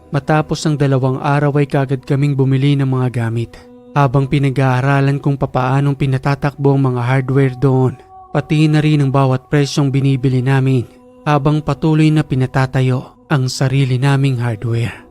Matapos ang 2 araw ay kagad kaming bumili ng mga gamit. Habang pinag-aaralan kung papaanong pinatatakbo ang mga hardware doon, pati na rin ang bawat presyong binibili namin habang patuloy na pinatatayo ang sarili naming hardware.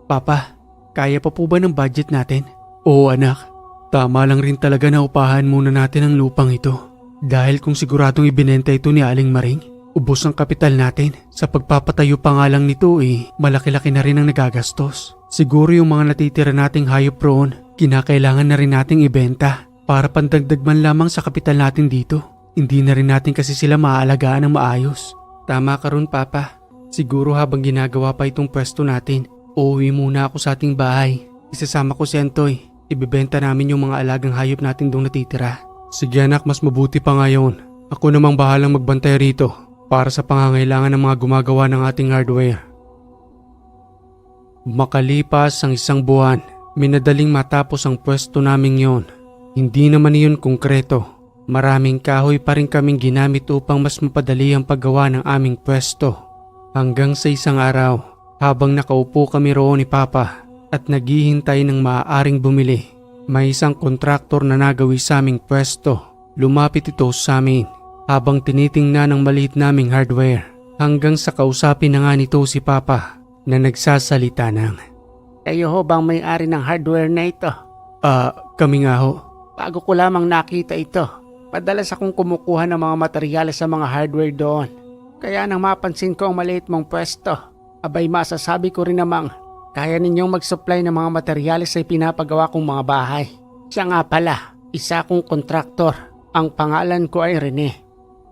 Papa, kaya pa po ba ng budget natin? Oo anak, tama lang rin talaga na upahan muna natin ang lupang ito. Dahil kung siguradong ibinenta ito ni Aling Maring, ubos ang kapital natin. Sa pagpapatayo pa nga lang nito malaki-laki na rin ang nagagastos. Siguro yung mga natitira nating hayop roon, kinakailangan na rin nating ibenta para pandagdag man lamang sa kapital natin dito. Hindi na rin natin kasi sila maaalagaan ng maayos. Tama ka ron Papa. Siguro habang ginagawa pa itong pwesto natin, uuwi muna ako sa ating bahay. Isasama ko si Antoy. Ibebenta namin yung mga alagang hayop natin doon natitira. Sige anak, mas mabuti pa ngayon. Ako namang bahalang magbantay rito para sa pangangailangan ng mga gumagawa ng ating hardware. Makalipas ang 1 buwan, minadaling matapos ang pwesto naming yon. Hindi naman iyon konkreto, Maraming kahoy pa rin kaming ginamit upang mas mapadali ang paggawa ng aming pwesto. Hanggang sa isang araw, habang nakaupo kami roon ni Papa at naghihintay ng maaaring bumili, may isang kontraktor na nagawi sa aming pwesto. Lumapit ito sa amin habang tinitingnan ng maliit naming hardware hanggang sa kausapin na nga nito si Papa na nagsasalita ng, Kayo ho bang may-ari ng hardware na ito? Kami nga ho. Bago ko lamang nakita ito. Madalas akong kumukuha ng mga materyales sa mga hardware doon. Kaya nang mapansin ko ang maliit mong pwesto, abay masasabi ko rin namang kaya ninyong mag-supply ng mga materyales sa pinapagawa kong mga bahay. Siya nga pala, isa kong kontraktor. Ang pangalan ko ay Rene.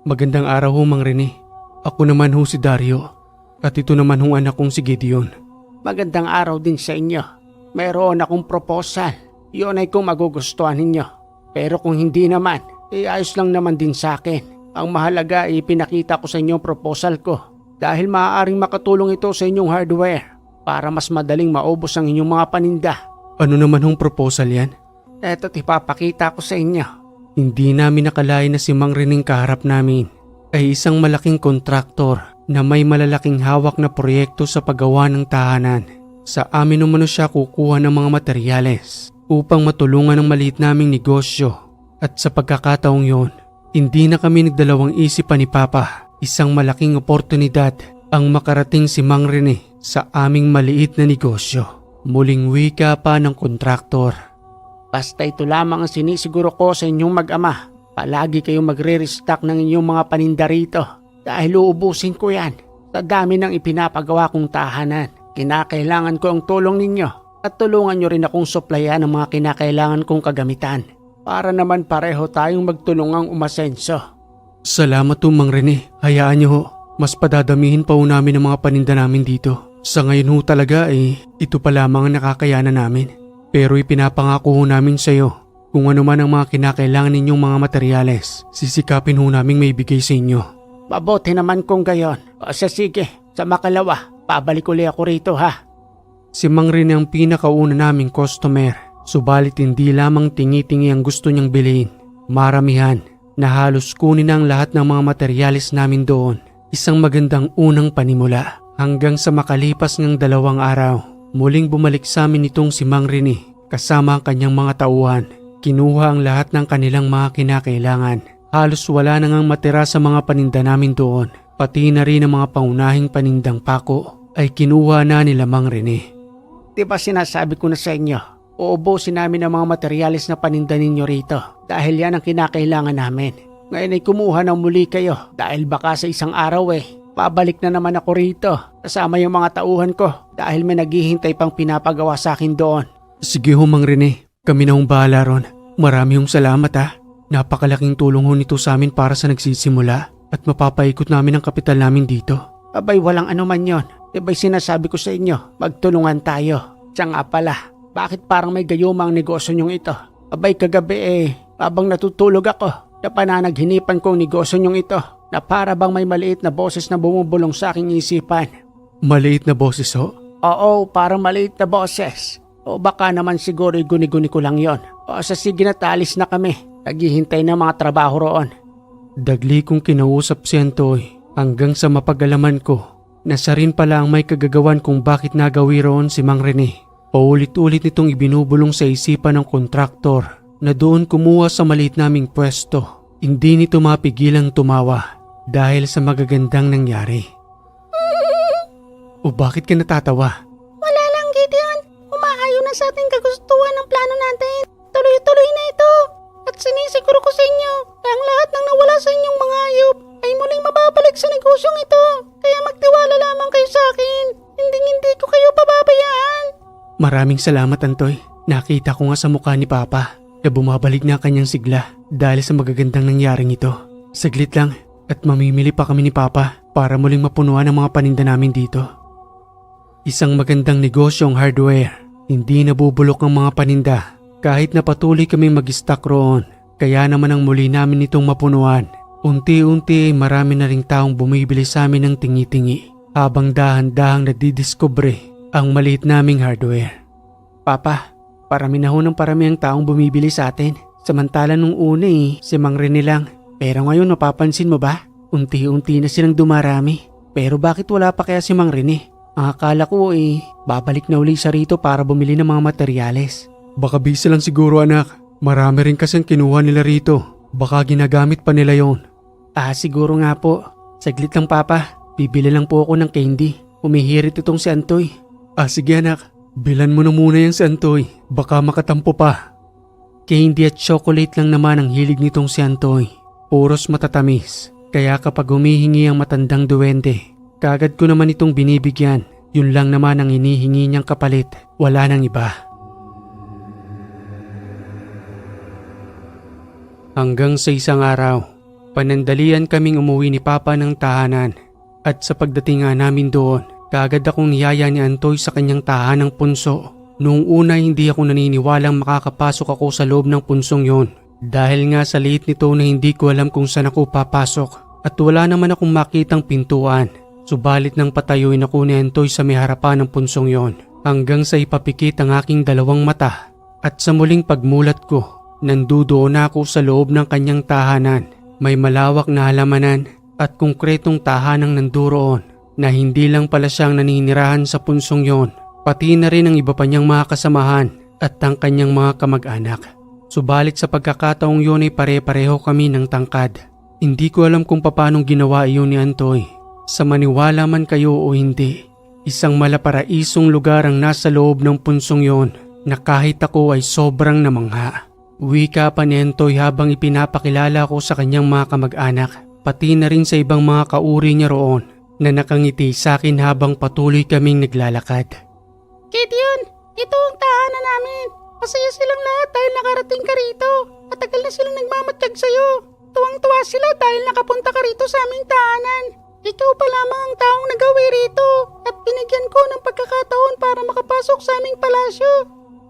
Magandang araw ho, Mang Rene. Ako naman ho si Dario. At ito naman ho anak kong si Gideon. Magandang araw din sa inyo. Mayroon akong proposal. Yun ay kung magugustuhan ninyo. Pero kung hindi naman, ayos lang naman din sa akin. Ang mahalaga ay ipinakita ko sa inyo ang proposal ko. Dahil maaaring makatulong ito sa inyong hardware para mas madaling maubos ang inyong mga paninda. Ano naman hong proposal yan? Eto't ipapakita ko sa inyo. Hindi namin nakalain na si Mang Reneng kaharap namin ay isang malaking kontraktor na may malalaking hawak na proyekto sa paggawa ng tahanan. Sa amin umano siya kukuha ng mga materyales upang matulungan ang maliit naming negosyo. At sa pagkakataong yon, hindi na kami nagdalawang isip pa ni Papa. Isang malaking oportunidad ang makarating si Mang Rene sa aming maliit na negosyo. Muling wika pa ng kontraktor. Basta ito lamang ang sinisiguro ko sa inyong mag-ama. Palagi kayong magre-restock ng inyong mga paninda rito. Dahil uubusin ko yan sa dami ng ipinapagawa kong tahanan. Kinakailangan ko ang tulong ninyo. At tulungan nyo rin akong supplyan ng mga kinakailangan kong kagamitan para naman pareho tayong magtulungang umasenso. Salamat ho, Mang Rene. Hayaan nyo ho. Mas padadamihin pa ho namin ang mga paninda namin dito. Sa ngayon ho talaga ito pa lamang ang nakakayanan namin. Pero ipinapangako ho namin sa iyo kung ano man ang mga kinakailangan ninyong mga materyales. Sisikapin ho namin may bigay sa inyo. Mabuti naman kung gayon. O sige, sa makalawa, pabalik uli ako rito ha. Si Mang Rene ang pinakauna naming customer, subalit hindi lamang tingi-tingi ang gusto niyang bilhin. Maramihan na halos kunin ang lahat ng mga materyales namin doon. Isang magandang unang panimula hanggang sa makalipas ng 2 araw. Muling bumalik sa amin itong si Mang Rene kasama ang kanyang mga tauhan. Kinuha ang lahat ng kanilang mga kinakailangan. Halos wala na ngang matira sa mga paninda namin doon. Pati na rin ang mga paunahing panindang pako ay kinuha na nila Mang Rene. Diba sinasabi ko na sa inyo, uubusin namin ang mga materyales na paninda ninyo rito dahil yan ang kinakailangan namin. Ngayon ay kumuha ng muli kayo dahil baka sa isang araw pabalik na naman ako rito kasama yung mga tauhan ko dahil may naghihintay pang pinapagawa sa akin doon. Sige ho, Mang Rene, kami na hong bahala ron. Marami hong salamat ha. Napakalaking tulong ho nito sa amin para sa nagsisimula at mapapaikot namin ang kapital namin dito. Abay walang anuman yon. Diba'y sinasabi ko sa inyo, magtulungan tayo. Siya nga pala, bakit parang may gayuma ang negosyo nyong ito? Abay kagabi habang natutulog ako, napananaghinipan ko ang negosyo nyong ito na para bang may maliit na boses na bumubulong sa aking isipan. Maliit na boses ho? Oo, parang maliit na boses. O baka naman siguro guni-guni ko lang yon. O sige na, talis na kami. Naghihintay na mga trabaho roon. Dagli kong kinausap si Antoy hanggang sa mapagalaman ko na siya rin pala ang may kagagawan kung bakit nagawi roon si Mang Rene. Paulit-ulit nitong ibinubulong sa isipan ng kontraktor na doon kumuha sa maliit naming pwesto. Hindi nito mapigilang tumawa dahil sa magagandang nangyari. O bakit ka natatawa? Wala lang, Gideon. Umaayon na sa ating kagustuhan ng plano natin. Tuloy-tuloy na ito. At sinisiguro ko sa inyo na ang lahat ng nawala sa inyong mga hayop ay muling mababalik sa negosyong ito. Kaya magtiwala lamang kayo sa akin. Hindi ko kayo pababayaan. Maraming salamat, Antoy. Nakita ko nga sa mukha ni Papa na bumabalik na kanyang sigla dahil sa magagandang nangyaring ito. Saglit lang at mamimili pa kami ni Papa para muling mapunuan ang mga paninda namin dito. Isang magandang negosyo ang hardware. Hindi nabubulok ang mga paninda kahit na patuloy kami mag-stock roon. Kaya naman ang muli namin itong mapunuan. Unti-unti ay marami na ring taong bumibili sa amin ng tingi-tingi habang dahan-dahang nadidiskubre ang maliit naming hardware. Papa, parami na ho ng parami ang taong bumibili sa atin. Samantala nung una si Mang Rene lang. Pero ngayon mapapansin mo ba? Unti-unti na silang dumarami. Pero bakit wala pa kaya si Mang Rene? Ang akala ko babalik na uli siya rito para bumili ng mga materyales. Baka busy lang siguro anak. Marami rin kasing kinuha nila rito. Baka ginagamit pa nila yon. Siguro nga po. Saglit lang papa. Bibili lang po ako ng candy. Umihirit itong si Antoy. Sige anak. Bilan mo na muna yan si Antoy. Baka makatampo pa. Candy at chocolate lang naman ang hilig nitong si Antoy. Puros matatamis. Kaya kapag humihingi ang matandang duwende, kagad ko naman itong binibigyan. Yun lang naman ang hinihingi niyang kapalit. Wala nang iba. Hanggang sa isang araw, panandalian kaming umuwi ni Papa ng tahanan. At sa pagdating nga namin doon, kagad akong niyaya ni Antoy sa kanyang tahanang punso. Noong una hindi ako naniniwalang makakapasok ako sa loob ng punsong yon. Dahil nga sa liit nito na hindi ko alam kung saan ako papasok. At wala naman akong makitang pintuan. Subalit nang patayuin ako ni Antoy sa may harapan ng punsong yon. Hanggang sa ipapikit ang aking dalawang mata. At sa muling pagmulat ko, nandudoon ako sa loob ng kanyang tahanan. May malawak na halamanan at konkretong tahanang nanduroon na hindi lang pala siyang naninirahan sa punsong yon, pati na rin ang iba pa niyang mga kasamahan at ang kanyang mga kamag-anak. Subalit sa pagkakataong yun ay pare-pareho kami ng tangkad. Hindi ko alam kung paanong ginawa iyon ni Antoy. Sa maniwala man kayo o hindi, isang malaparaisong lugar ang nasa loob ng punsong yon na kahit ako ay sobrang namangha. Wika pa ni Antoy habang ipinapakilala ko sa kanyang mga kamag-anak, pati na rin sa ibang mga kauri niya roon na nakangiti sa akin habang patuloy kaming naglalakad. Gideon, ito ang tahanan namin. Masaya silang lahat dahil nakarating ka rito. Matagal na silang nagmamatsyag sa'yo. Tuwang-tuwa sila dahil nakapunta ka rito sa aming tahanan. Ikaw pa lamang ang taong nagawi rito at binigyan ko ng pagkakataon para makapasok sa aming palasyo.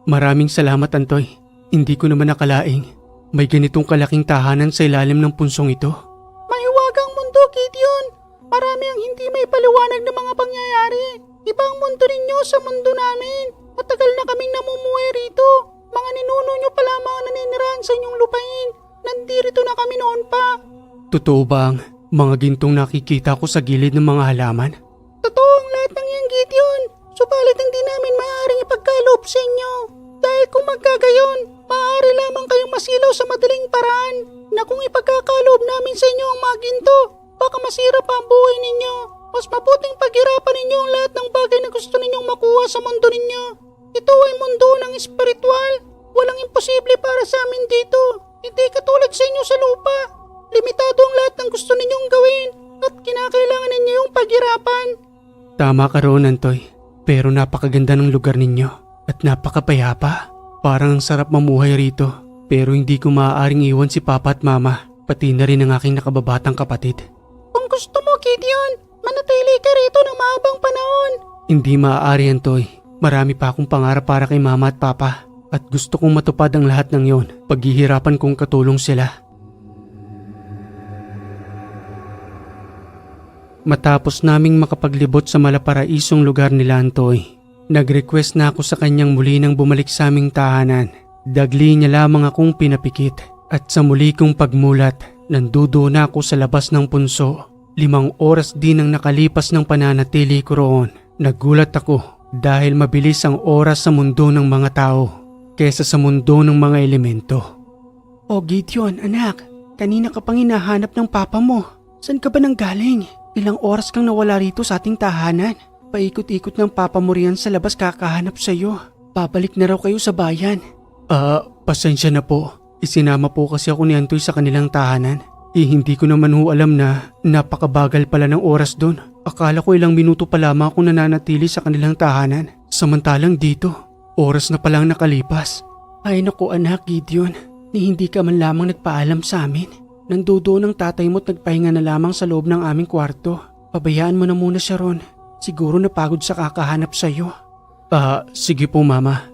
Maraming salamat Antoy. Hindi ko naman nakalaing may ganitong kalaking tahanan sa ilalim ng punsong ito. Mahiwagang mundo, Gideon. Marami ang hindi may paliwanag ng mga pangyayari. Ibang mundo ninyo sa mundo namin. Matagal na kaming namumuhay rito. Mga ninuno nyo pa lamang ang naninirahan sa inyong lupain. Nandirito na kami noon pa. Totoo ba ang mga gintong nakikita ko sa gilid ng mga halaman? Totoo ang lahat ng yan, Gideon. Subalit hindi namin maaaring ipagkaloob sa inyo. Dahil kung magkagayon, maaari lamang kayong masilaw sa madaling paraan na kung ipagkakaloob namin sa inyo ang mga ginto, baka masira pa ang buhay ninyo. Mas mabuting paghirapan ninyo ang lahat ng bagay na gusto ninyong makuha sa mundo ninyo. Ito ay mundo ng espiritual. Walang imposible para sa amin dito. Hindi katulad sa inyo sa lupa. Limitado ang lahat ng gusto ninyong gawin at kinakailangan ninyo yung paghirapan. Tama ka roon Antoy, pero napakaganda ng lugar ninyo. At napakapayapa. Parang ang sarap mamuhay rito. Pero hindi ko maaaring iwan si Papa at Mama. Pati na rin ang aking nakababatang kapatid. Kung gusto mo, Gideon, manatili ka rito ng mahabang panahon. Hindi maaari Antoy. Marami pa akong pangarap para kay Mama at Papa. At gusto kong matupad ang lahat ng yon. Paghihirapan kong katulong sila. Matapos naming makapaglibot sa malaparaisong lugar nila Antoy, nag-request na ako sa kanyang muli nang bumalik sa aming tahanan. Dagli niya lamang akong pinapikit at sa muli kong pagmulat, nandudo na ako sa labas ng punso. 5 oras din ang nakalipas ng pananatili ko roon. Nagulat ako dahil mabilis ang oras sa mundo ng mga tao kesa sa mundo ng mga elemento. Oh Gideon, anak, kanina ka pang hinahanap ng papa mo. Saan ka ba nanggaling? Ilang oras kang nawala rito sa ating tahanan. Paikot-ikot ng papa mo riyan sa labas kakahanap sa'yo. Babalik na raw kayo sa bayan. Pasensya na po. Isinama po kasi ako ni Antoy sa kanilang tahanan. Hindi ko naman alam na napakabagal pala ng oras doon. Akala ko ilang minuto pa lamang akong nananatili sa kanilang tahanan. Samantalang dito, oras na palang nakalipas. Ay naku anak Gideon, ni hindi ka man lamang nagpaalam sa amin. Nandoon ang tatay mo't nagpahinga na lamang sa loob ng aming kwarto. Pabayaan mo na muna siya ron. Siguro napagod sa kakahanap sa'yo. Sige po Mama.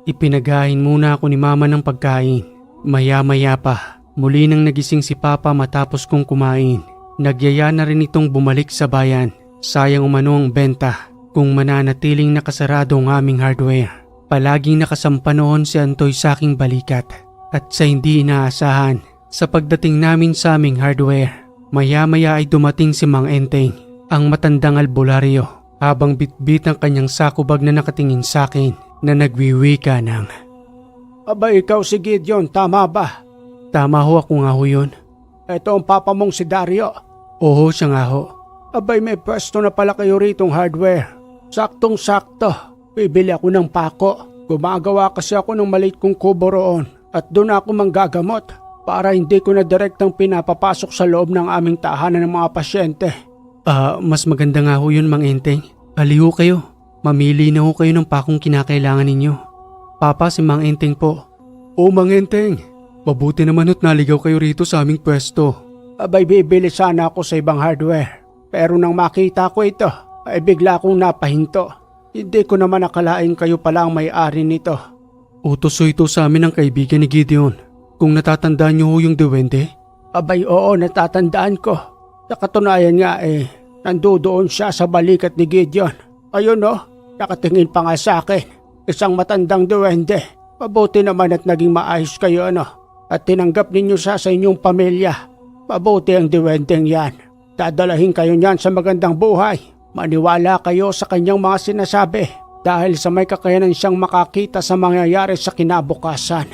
Ipinagahin muna ako ni Mama ng pagkain. Maya-maya pa, muli nang nagising si Papa matapos kong kumain. Nagyaya na rin itong bumalik sa bayan. Sayang umano ang benta kung mananatiling nakasarado ang aming hardware. Palaging nakasampa noon si Antoy sa aking balikat. At sa hindi inaasahan, sa pagdating namin sa aming hardware, maya-maya ay dumating si Mang Enteng, ang matandang albularyo, habang bitbit ang kanyang sakubag na nakatingin sa akin na nagwiwika ng, Aba ikaw si Gideon, tama ba? "Tama ho, ako nga ho yun." Ito ang papa mong si Dario. "Oo, siya nga ho." Abay may pwesto na pala kayo ritong hardware. Saktong-sakto, bibili ako ng pako. Gumagawa kasi ako ng maliit kong kubo roon at doon ako manggagamot para hindi ko na direktang pinapapasok sa loob ng aming tahanan ng mga pasyente. Mas maganda nga ho yun, Mang Enteng. Aliho kayo. Mamili na ho kayo ng pakong kinakailangan ninyo. Papa, si Mang Enteng po. "O Mang Enteng, mabuti naman ho't naligaw kayo rito sa aming pwesto." Abay bibili sana ako sa ibang hardware. Pero nang makita ko ito, ay bigla akong napahinto. Hindi ko naman akalain kayo pala ang may-ari nito. Utos ho ito sa amin ng kaibigan ni Gideon. Kung natatandaan niyo ho yung duwende? Abay oo, natatandaan ko. Sa katunayan nga nandoon siya sa balikat ni Gideon. Ayun nakatingin pa nga sa akin. Isang matandang duwende. Mabuti naman at naging maayos kayo at tinanggap ninyo siya sa inyong pamilya. Mabuti ang duwendeng yan. Dadalahin kayo niyan sa magandang buhay. Maniwala kayo sa kanyang mga sinasabi dahil sa may kakayanan siyang makakita sa mangyayari sa kinabukasan.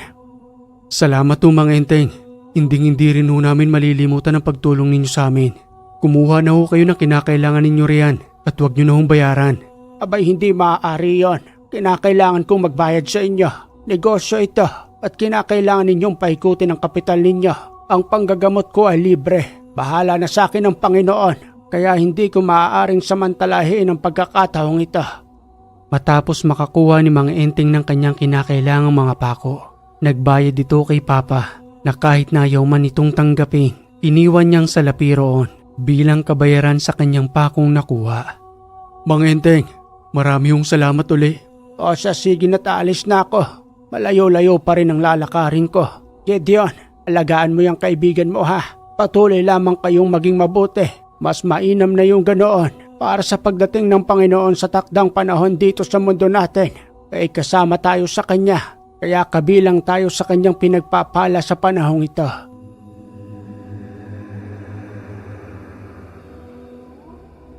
Salamat ho, Mang Enteng. Hindi rin ho namin malilimutan ang pagtulong ninyo sa amin. Kumuha na ho kayo ng kinakailangan ninyo riyan at huwag nyo na hong bayaran. Abay hindi maaari yon. Kinakailangan kong magbayad sa inyo. Negosyo ito at kinakailangan ninyong paikutin ang kapital ninyo. Ang panggagamot ko ay libre. Bahala na sa akin ng Panginoon. Kaya hindi ko maaaring samantalahin ang pagkakataong ito. Matapos makakuha ni Mang Enteng ng kanyang kinakailangang mga pako, nagbayad ito kay Papa na kahit na ayaw man itong tanggapin, iniwan niyang salapi roon bilang kabayaran sa kanyang pakong nakuha. "Mang Enteng, marami hong salamat uli." O siya, sige na, taalis na ako. Malayo-layo pa rin ang lalakarin ko. Gideon, alagaan mo yung kaibigan mo ha. Patuloy lamang kayong maging mabuti. Mas mainam na yung ganoon para sa pagdating ng Panginoon sa takdang panahon dito sa mundo natin. Ay kasama tayo sa Kanya, kaya kabilang tayo sa Kanyang pinagpapala sa panahong ito.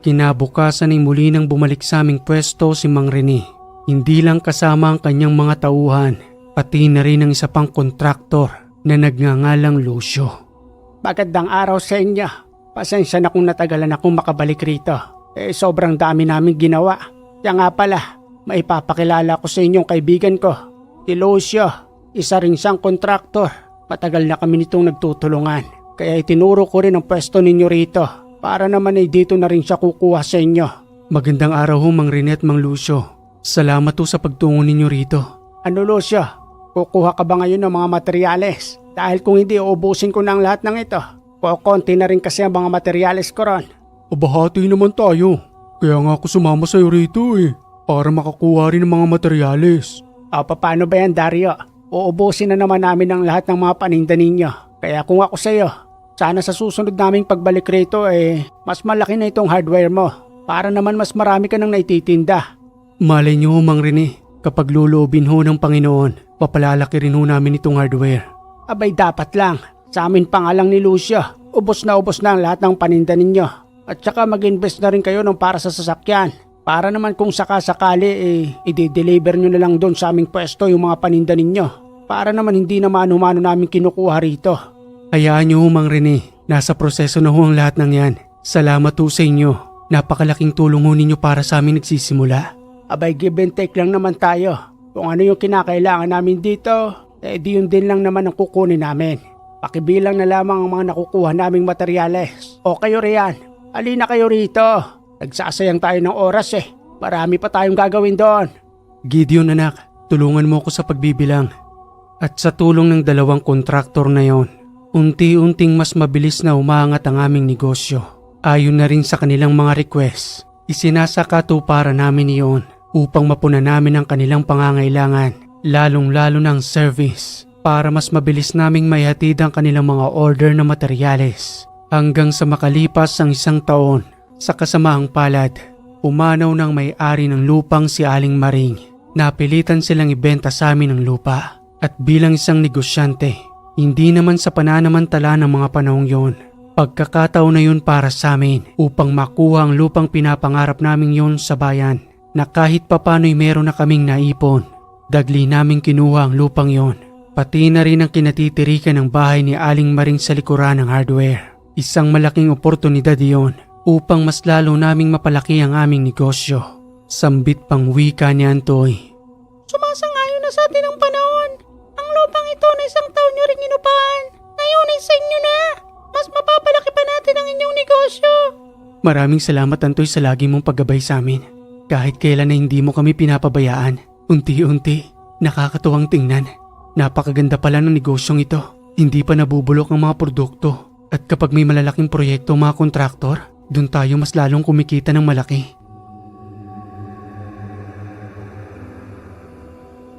Kinabukasan ay muli nang bumalik sa aming pwesto si Mang Rene. Hindi lang kasama ang kanyang mga tauhan, pati na rin ang isa pang kontraktor na nagngangalang Lucio. Magandang araw sa inyo. Pasensya na kung natagalan akong makabalik rito. Sobrang dami namin ginawa. Kaya nga pala, maipapakilala ko sa inyong kaibigan ko. Si Lucio, isa rin siyang kontraktor. Matagal na kami nitong nagtutulungan. Kaya itinuro ko rin ang pwesto ninyo rito. Para naman ay dito na rin siya kukuha sa inyo. Magandang araw ho, Mang Rene at Mang Lucio. Salamat ho sa pagtungo ninyo rito. Ano Lucio, kukuha ka ba ngayon ng mga materyales? Dahil kung hindi, uubusin ko na ang lahat ng ito. Konti na rin kasi ang mga materyales ko ron. Bahati naman tayo. Kaya nga ako sumama sa'yo rito para makakuha rin ng mga materyales. Paano ba yan, Dario? Uubusin na naman namin ang lahat ng mga paninda ninyo. Kaya kung ako sa'yo, sana sa susunod naming pagbalik rito mas malaki na itong hardware mo. Para naman mas marami ka nang naititinda. Malay niyo ho, Mang Rene, kapag lulubin ho ng Panginoon, papalalaki rin ho namin itong hardware. Abay dapat lang. Sa amin pa nga lang ni Lucio, ubos na ang lahat ng paninda ninyo. At saka mag-invest na rin kayo ng para sa sasakyan. Para naman kung sakasakali i-deliver nyo na lang doon sa aming pwesto yung mga paninda ninyo. Para naman hindi na mano-mano namin kinukuha rito. Hayaan nyo ho, Mang Rene. Nasa proseso na ho ang lahat ng yan. Salamat ho sa inyo. Napakalaking tulong ho ninyo para sa amin nagsisimula. Abay give and take lang naman tayo. Kung ano yung kinakailangan namin dito, di yun din lang naman ang kukunin namin. Pakibilang na lamang ang mga nakukuha naming materyales. O kayo riyan, alina kayo rito. Nagsasayang tayo ng oras Marami pa tayong gagawin doon. Gideon anak, tulungan mo ako sa pagbibilang. At sa tulong ng dalawang kontraktor na yon, unti-unting mas mabilis na umaangat ang aming negosyo. Ayon na rin sa kanilang mga request, isinasakatuparan namin iyon upang mapunan namin ang kanilang pangangailangan, lalong-lalo ng service. Para mas mabilis naming maihatid ang kanilang mga order na materyales. Hanggang sa makalipas ang 1 taon, sa kasamaang palad, pumanaw ng may-ari ng lupang si Aling Maring. Napilitan silang ibenta sa amin ang lupa. At bilang isang negosyante, hindi naman sa pananamantala ng mga panahong yon, pagkakataon na yun para sa amin upang makuha ang lupang pinapangarap namin yon sa bayan na kahit papano'y meron na kaming naipon. Dagli naming kinuha ang lupang yon, pati na rin ang kinatitirikan ng bahay ni Aling Maring sa likuran ng hardware. Isang malaking oportunidad iyon upang mas lalo naming mapalaki ang aming negosyo. Sambit pang wika ni Antoy. Sumasangayon na sa atin ang panahon. Ang lupang ito na isang taon nyo ring inupahan. Ngayon ay sa inyo na. Mas mapapalaki pa natin ang inyong negosyo. Maraming salamat Antoy sa lagi mong paggabay sa amin. Kahit kailan na hindi mo kami pinapabayaan, unti-unti, nakakatuwang tingnan. Napakaganda pala ng negosyong ito. Hindi pa nabubulok ang mga produkto. At kapag may malalaking proyekto mga kontraktor, dun tayo mas lalong kumikita ng malaki.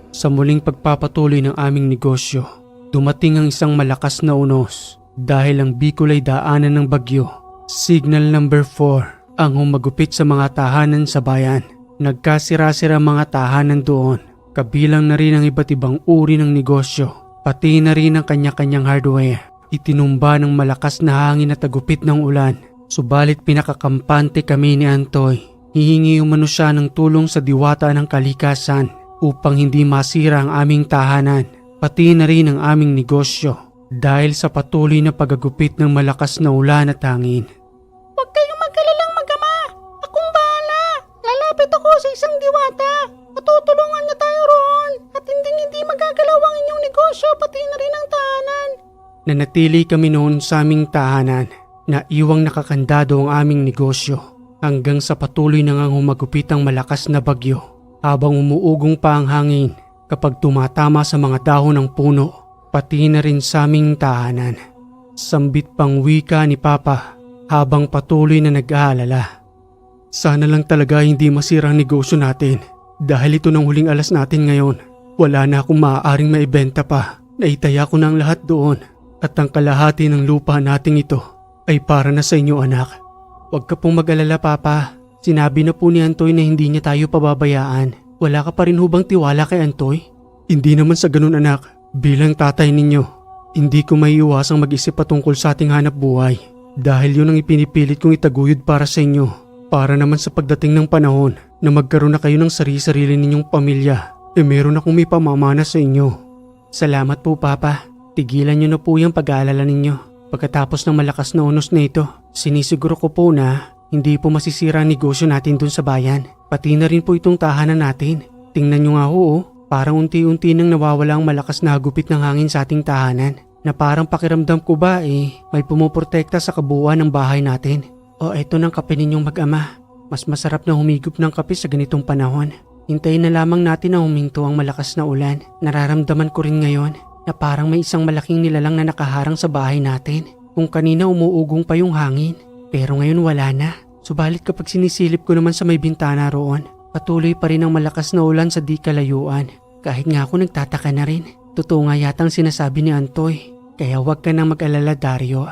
Sa muling pagpapatuloy ng aming negosyo, dumating ang isang malakas na unos dahil ang Bicol ay daanan ng bagyo. Signal number 4 ang humagupit sa mga tahanan sa bayan. Nagkasira-sira mga tahanan doon, kabilang na rin ang iba't ibang uri ng negosyo, pati na rin ang kanya-kanyang hardware. Itinumba ng malakas na hangin at tagupit ng ulan, subalit pinakakampante kami ni Antoy. Hihingi umano siya ng tulong sa diwata ng kalikasan upang hindi masira ang aming tahanan, pati na rin ang aming negosyo dahil sa patuloy na pagagupit ng malakas na ulan at hangin. Huwag kayong mag-alalang mag-ama. Akong bahala. Lalapit ako sa isang diwata. Matutulungan niya tayo roon at hindi magagalaw ang inyong negosyo pati na rin ang tahanan. Nanatili kami noon sa aming tahanan na iwang nakakandado ang aming negosyo hanggang sa patuloy na ngang humagupit ang malakas na bagyo habang umuugong pa ang hangin kapag tumatama sa mga dahon ng puno pati na rin sa aming tahanan. Sambit pang wika ni Papa habang patuloy na nag-aalala. Sana lang talaga hindi masira ang negosyo natin dahil ito ng huling alas natin ngayon. Wala na akong maaaring maibenta pa. Naitaya ko na ang lahat doon at ang kalahati ng lupa nating ito ay para na sa inyo anak. Huwag ka pong mag-alala Papa. Sinabi na po ni Antoy na hindi niya tayo pababayaan. Wala ka pa rin hubang tiwala kay Antoy? Hindi naman sa ganun anak. Bilang tatay ninyo, hindi ko maiiwasang mag-isip patungkol sa ating hanap buhay. Dahil yun ang ipinipilit kong itaguyod para sa inyo. Para naman sa pagdating ng panahon na magkaroon na kayo ng sarili-sarili ninyong pamilya, meron akong may pamamana sa inyo. Salamat po Papa. Tigilan niyo na po yung pag-aalala ninyo. Pagkatapos ng malakas na unos na ito, sinisiguro ko po na hindi po masisira ang negosyo natin dun sa bayan. Pati na rin po itong tahanan natin. Tingnan nyo nga ho, parang unti-unti nang nawawala ang malakas na hagupit ng hangin sa ating tahanan. Na parang pakiramdam ko ba may pumuprotekta sa kabuuan ng bahay natin. O eto ng kape ninyong mag-ama. Mas masarap na humigop ng kape sa ganitong panahon. Hintayin na lamang natin na huminto ang malakas na ulan. Nararamdaman ko rin ngayon na parang may isang malaking nilalang na nakaharang sa bahay natin. Kung kanina umuugong pa yung hangin, pero ngayon wala na. Subalit kapag sinisilip ko naman sa may bintana roon, patuloy pa rin ang malakas na ulan sa di kalayuan. Kahit nga ako nagtataka na rin. Totoo nga yatang sinasabi ni Antoy, kaya huwag ka nang mag-alala Dario.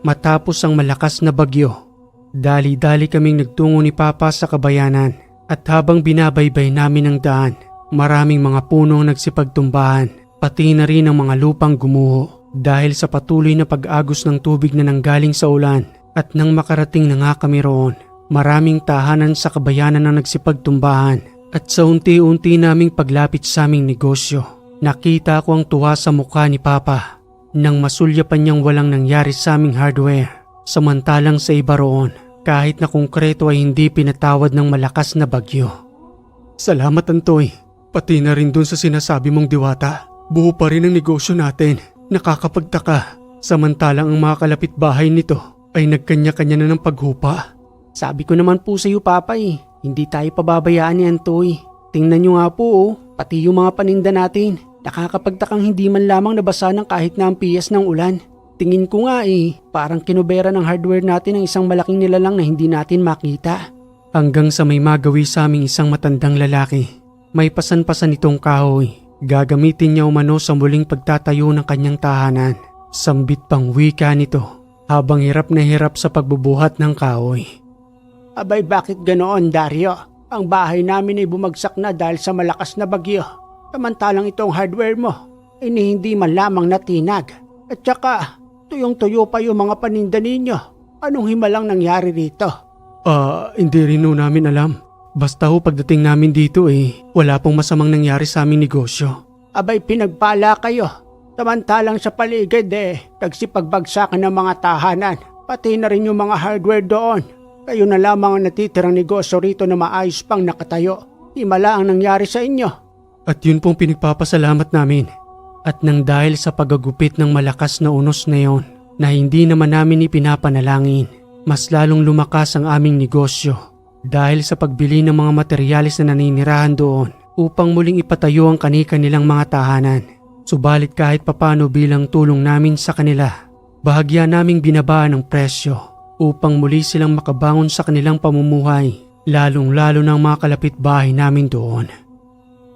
Matapos ang malakas na bagyo, dali-dali kaming nagtungo ni Papa sa kabayanan at habang binabaybay namin ang daan, maraming mga puno ang nagsipagtumbahan, pati na rin ang mga lupang gumuho dahil sa patuloy na pag-agos ng tubig na nanggaling sa ulan. At nang makarating na nga kami roon, maraming tahanan sa kabayanan ang nagsipagtumbahan at sa unti-unti naming paglapit sa aming negosyo, nakita ko ang tuwa sa mukha ni Papa nang masulyapan niyang walang nangyari sa aming hardware. Samantalang sa iba roon, kahit na konkreto ay hindi pinatawad ng malakas na bagyo. Salamat Antoy, pati na rin dun sa sinasabi mong diwata. Buo pa rin ang negosyo natin, nakakapagtaka. Samantalang ang mga kalapit bahay nito ay nagkanya-kanya na ng paghupa. Sabi ko naman po sa iyo Papa hindi tayo pababayaan ni Antoy. Tingnan nyo nga po pati yung mga paninda natin. Nakakapagtakang hindi man lamang nabasa ng kahit na ang piyas ng ulan. Tingin ko nga parang kinubera ng hardware natin ang isang malaking nilalang na hindi natin makita. Hanggang sa may magawi sa aming isang matandang lalaki. May pasan-pasan itong kahoy. Gagamitin niya umano sa muling pagtatayo ng kanyang tahanan. Sambit pang wika nito habang hirap na hirap sa pagbubuhat ng kahoy. Abay bakit ganoon Dario? Ang bahay namin ay bumagsak na dahil sa malakas na bagyo. Samantalang itong hardware mo, hindi man lamang natinag. At saka, tuyong-tuyo pa yung mga paninda ninyo. Anong himalang nangyari rito? Hindi rin ho namin alam. Basta ho pagdating namin dito wala pong masamang nangyari sa aming negosyo. Abay pinagpala kayo. Samantalang sa paligid nagsipagbagsakan ng mga tahanan. Pati na rin yung mga hardware doon. Kayo na lamang ang natitirang negosyo rito na maayos pang nakatayo. Himala ang nangyari sa inyo. At yun pong pinagpapasalamat namin. At nang dahil sa paggagupit ng malakas na unos na yon na hindi naman namin ipinapanalangin, mas lalong lumakas ang aming negosyo dahil sa pagbili ng mga materyales na naninirahan doon upang muling ipatayo ang kani-kanilang mga tahanan. Subalit kahit papano bilang tulong namin sa kanila, bahagya naming binabaan ang presyo upang muli silang makabangon sa kanilang pamumuhay, lalong-lalo ng mga kalapit-bahay namin doon.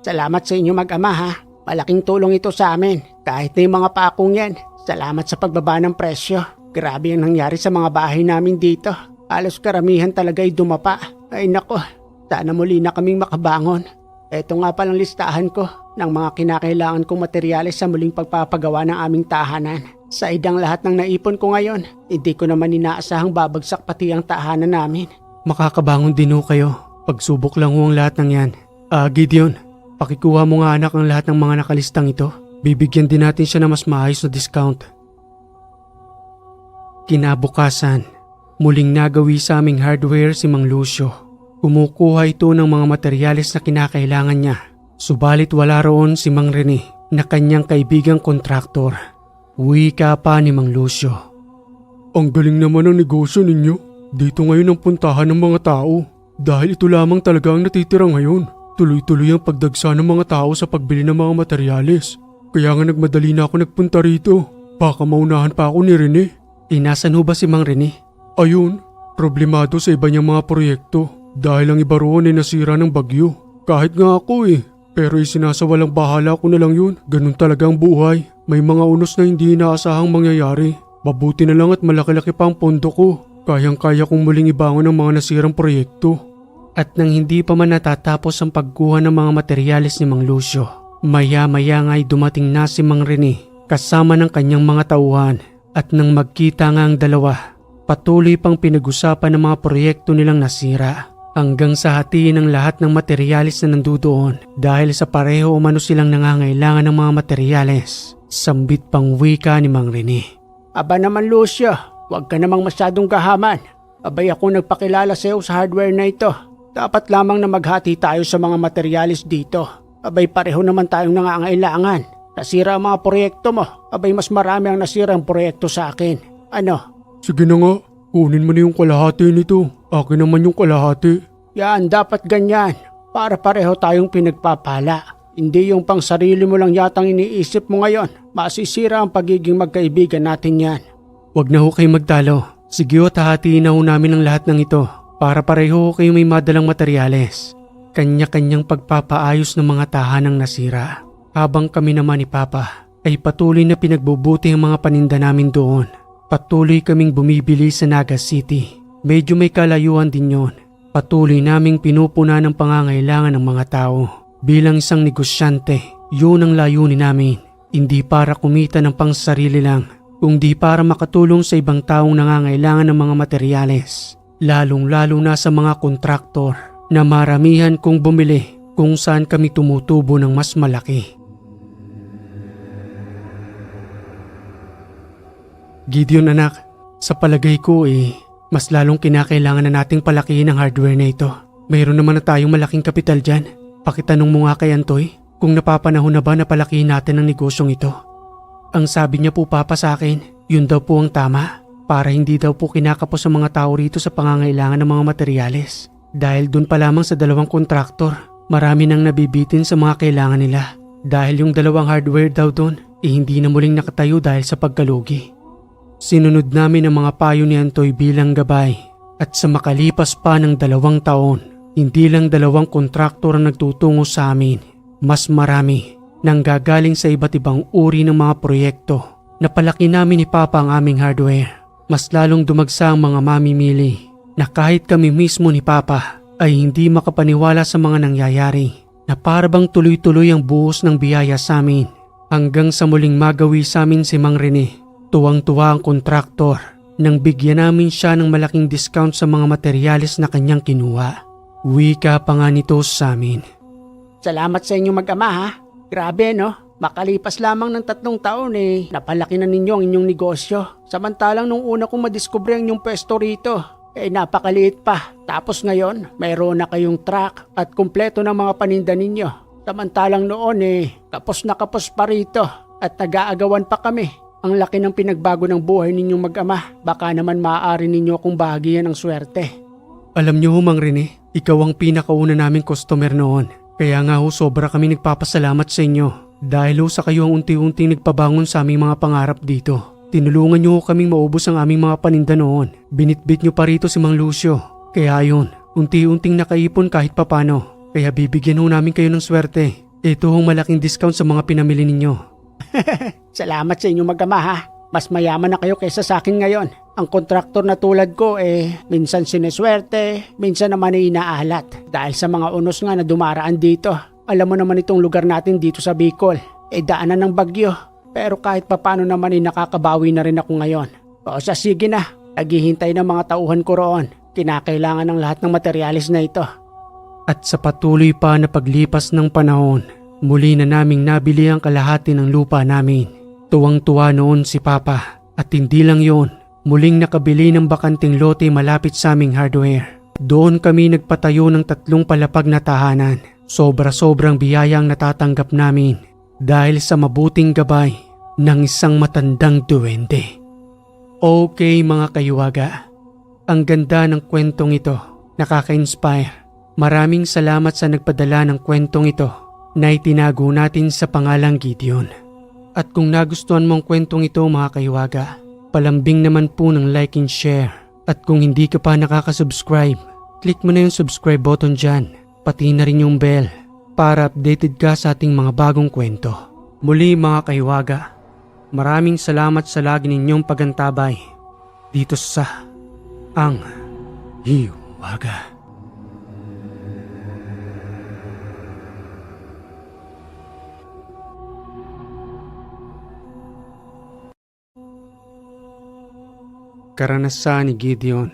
Salamat sa inyo mag-ama ha. Malaking tulong ito sa amin. Kahit na yung mga pakong yan, salamat sa pagbaba ng presyo. Grabe ang nangyari sa mga bahay namin dito. Halos karamihan talaga ay dumapa. Ay nako, sana muli na kaming makabangon. Ito nga palang listahan ko ng mga kinakailangan kong materyales sa muling pagpapagawa ng aming tahanan. Sa idang lahat ng naipon ko ngayon, hindi ko naman inaasahang babagsak pati ang tahanan namin. Makakabangon din ho kayo. Pagsubok lang ho ang lahat ng yan. Gideon, pakikuha mo nga anak ang lahat ng mga nakalistang ito. Bibigyan din natin siya ng mas maayos na discount. Kinabukasan, muling nagawi sa aming hardware si Mang Lucio. Kumukuha ito ng mga materyales na kinakailangan niya. Subalit wala roon si Mang Rene na kanyang kaibigang kontraktor. Wika pa ni Mang Lucio. Ang galing naman ng negosyo ninyo. Dito ngayon ang puntahan ng mga tao. Dahil ito lamang talaga ang natitira ngayon. Tuloy-tuloy ang pagdagsa ng mga tao sa pagbili ng mga materyales. Kaya nga nagmadali na ako nagpunta rito. Baka maunahan pa ako ni Rene. Inasan ho ba si Mang Rene? Ayun, problemado sa iba niyang mga proyekto. Dahil ang iba roon ay nasira ng bagyo. Kahit nga ako pero isinasawalang bahala ko na lang yun. Ganun talaga ang buhay. May mga unos na hindi inaasahang mangyayari. Mabuti na lang at malaki-laki pa ang pondo ko. Kayang-kaya kong muling ibangon ang mga nasirang proyekto. At nang hindi pa man natatapos ang pagkuha ng mga materyales ni Mang Lucio, maya-maya nga ay dumating na si Mang Rene kasama ng kanyang mga tauhan. At nang magkita nga ang dalawa, patuloy pang pinag-usapan ng mga proyekto nilang nasira. Hanggang sa hatiin ang lahat ng materyales na nandoon dahil sa pareho umano silang nangangailangan ng mga materyales. Sambit pang wika ni Mang Rene. Aba naman Lucio, huwag ka namang masyadong gahaman. Abay ako nagpakilala sa iyo sa hardware na ito. Dapat lamang na maghati tayo sa mga materyales dito. Abay pareho naman tayong nangangailangan. Nasira ang mga proyekto mo. Abay mas marami ang nasira ang proyekto sa akin. Ano? Sige na nga, kunin mo na yung kalahati nito. Akin naman yung kalahati. Yan, dapat ganyan. Para pareho tayong pinagpapala. Hindi yung pang sarili mo lang yatang iniisip mo ngayon. Masisira ang pagiging magkaibigan natin yan. Huwag na ho kayo magtalo. Sige ho, hahatiin na ho namin ang lahat ng ito. Para pareho kayo may madalang materyales. Kanya-kanyang pagpapaayos ng mga tahanang nasira. Habang kami naman ni Papa ay patuloy na pinagbubuti ang mga paninda namin doon. Patuloy kaming bumibili sa Naga City. Medyo may kalayuan din yon. Patuloy naming pinupuna ng pangangailangan ng mga tao. Bilang isang negosyante, yun ang layunin namin. Hindi para kumita ng pangsarili lang, kundi para makatulong sa ibang taong nangangailangan ng mga materyales. Lalong-lalo na sa mga kontraktor na maramihan kong bumili kung saan kami tumutubo ng mas malaki. Gideon anak, sa palagay ko mas lalong kinakailangan na nating palakihin ang hardware na ito. Mayroon naman na tayong malaking kapital dyan. Pakitanong mo nga kay Antoy kung napapanahon na ba na palakihin natin ang negosyong ito. Ang sabi niya po Papa sa akin, yun daw po ang tama. Para hindi daw po kinakapos ang mga tao rito sa pangangailangan ng mga materyales. Dahil dun pa lamang sa dalawang kontraktor, marami nang nabibitin sa mga kailangan nila. Dahil yung dalawang hardware daw dun, hindi na muling nakatayo dahil sa pagkalugi. Sinunod namin ang mga payo ni Antoy bilang gabay. At sa makalipas pa ng 2 taon, hindi lang 2 kontraktor ang nagtutungo sa amin. Mas marami nang gagaling sa iba't ibang uri ng mga proyekto. Napalaki namin ni Papa ang aming hardware. Mas lalong dumagsa ang mga mamimili na kahit kami mismo ni Papa ay hindi makapaniwala sa mga nangyayari na parabang tuloy-tuloy ang buhos ng biyaya sa amin hanggang sa muling magawi sa amin si Mang Rene. Tuwang-tuwa ang kontraktor nang bigyan namin siya ng malaking discount sa mga materyales na kanyang kinuha. Wika pa nga nito sa amin. Salamat sa inyong mag-ama ha. Grabe no, makalipas lamang ng 3 taon napalaki na ninyo ang inyong negosyo. Samantalang nung una kong madiskubre ang inyong pwesto rito, napakaliit pa. Tapos ngayon, mayroon na kayong truck at kumpleto ng mga paninda ninyo. Samantalang noon kapos na kapos pa rito at nag-aagawan pa kami. Ang laki ng pinagbago ng buhay ninyong mag-ama. Baka naman maaari ninyo akong bahagian ng swerte. Alam niyo Mang Rene, ikaw ang pinakauna naming customer noon. Kaya nga sobra kami nagpapasalamat sa inyo. Dahil sa kayo ang unti-unting nagpabangon sa aming mga pangarap dito. Tinulungan niyo kaming maubos ang aming mga paninda noon. Binitbit niyo pa rito si Mang Lucio. Kaya ayun, unti-unting nakaipon kahit papano. Kaya bibigyan namin kayo ng swerte. Ito ang malaking discount sa mga pinamili ninyo. Salamat sa inyong mag-ama ha. Mas mayaman na kayo kaysa sa akin ngayon. Ang kontraktor na tulad ko minsan sineswerte, minsan naman inaalat. Dahil sa mga unos nga na dumaraan dito. Alam mo naman itong lugar natin dito sa Bicol. Daanan ng bagyo. Pero kahit papano naman nakakabawi na rin ako ngayon. O sige na, naghihintay ng mga tauhan ko roon. Kinakailangan ng lahat ng materyales na ito. At sa patuloy pa na paglipas ng panahon, muli na naming nabili ang kalahati ng lupa namin. Tuwang-tuwa noon si Papa at hindi lang yon, muling nakabili ng bakanting lote malapit sa aming hardware. Doon kami nagpatayo ng 3 palapag na tahanan. Sobra-sobrang biyaya ang natatanggap namin dahil sa mabuting gabay ng isang matandang duwende. Okay mga kayuwaga, ang ganda ng kwentong ito, nakaka-inspire. Maraming salamat sa nagpadala ng kwentong ito na itinago natin sa pangalang Gideon. At kung nagustuhan mo ang kwentong ito mga kayuwaga, palambing naman po ng like and share. At kung hindi ka pa nakaka-subscribe, click mo na yung subscribe button dyan, pati na rin yung bell para updated ka sa ating mga bagong kwento. Muli mga kayuwaga, maraming salamat sa lagi ninyong pagantabay dito sa Ang Hiwaga. Karanasan ni Gideon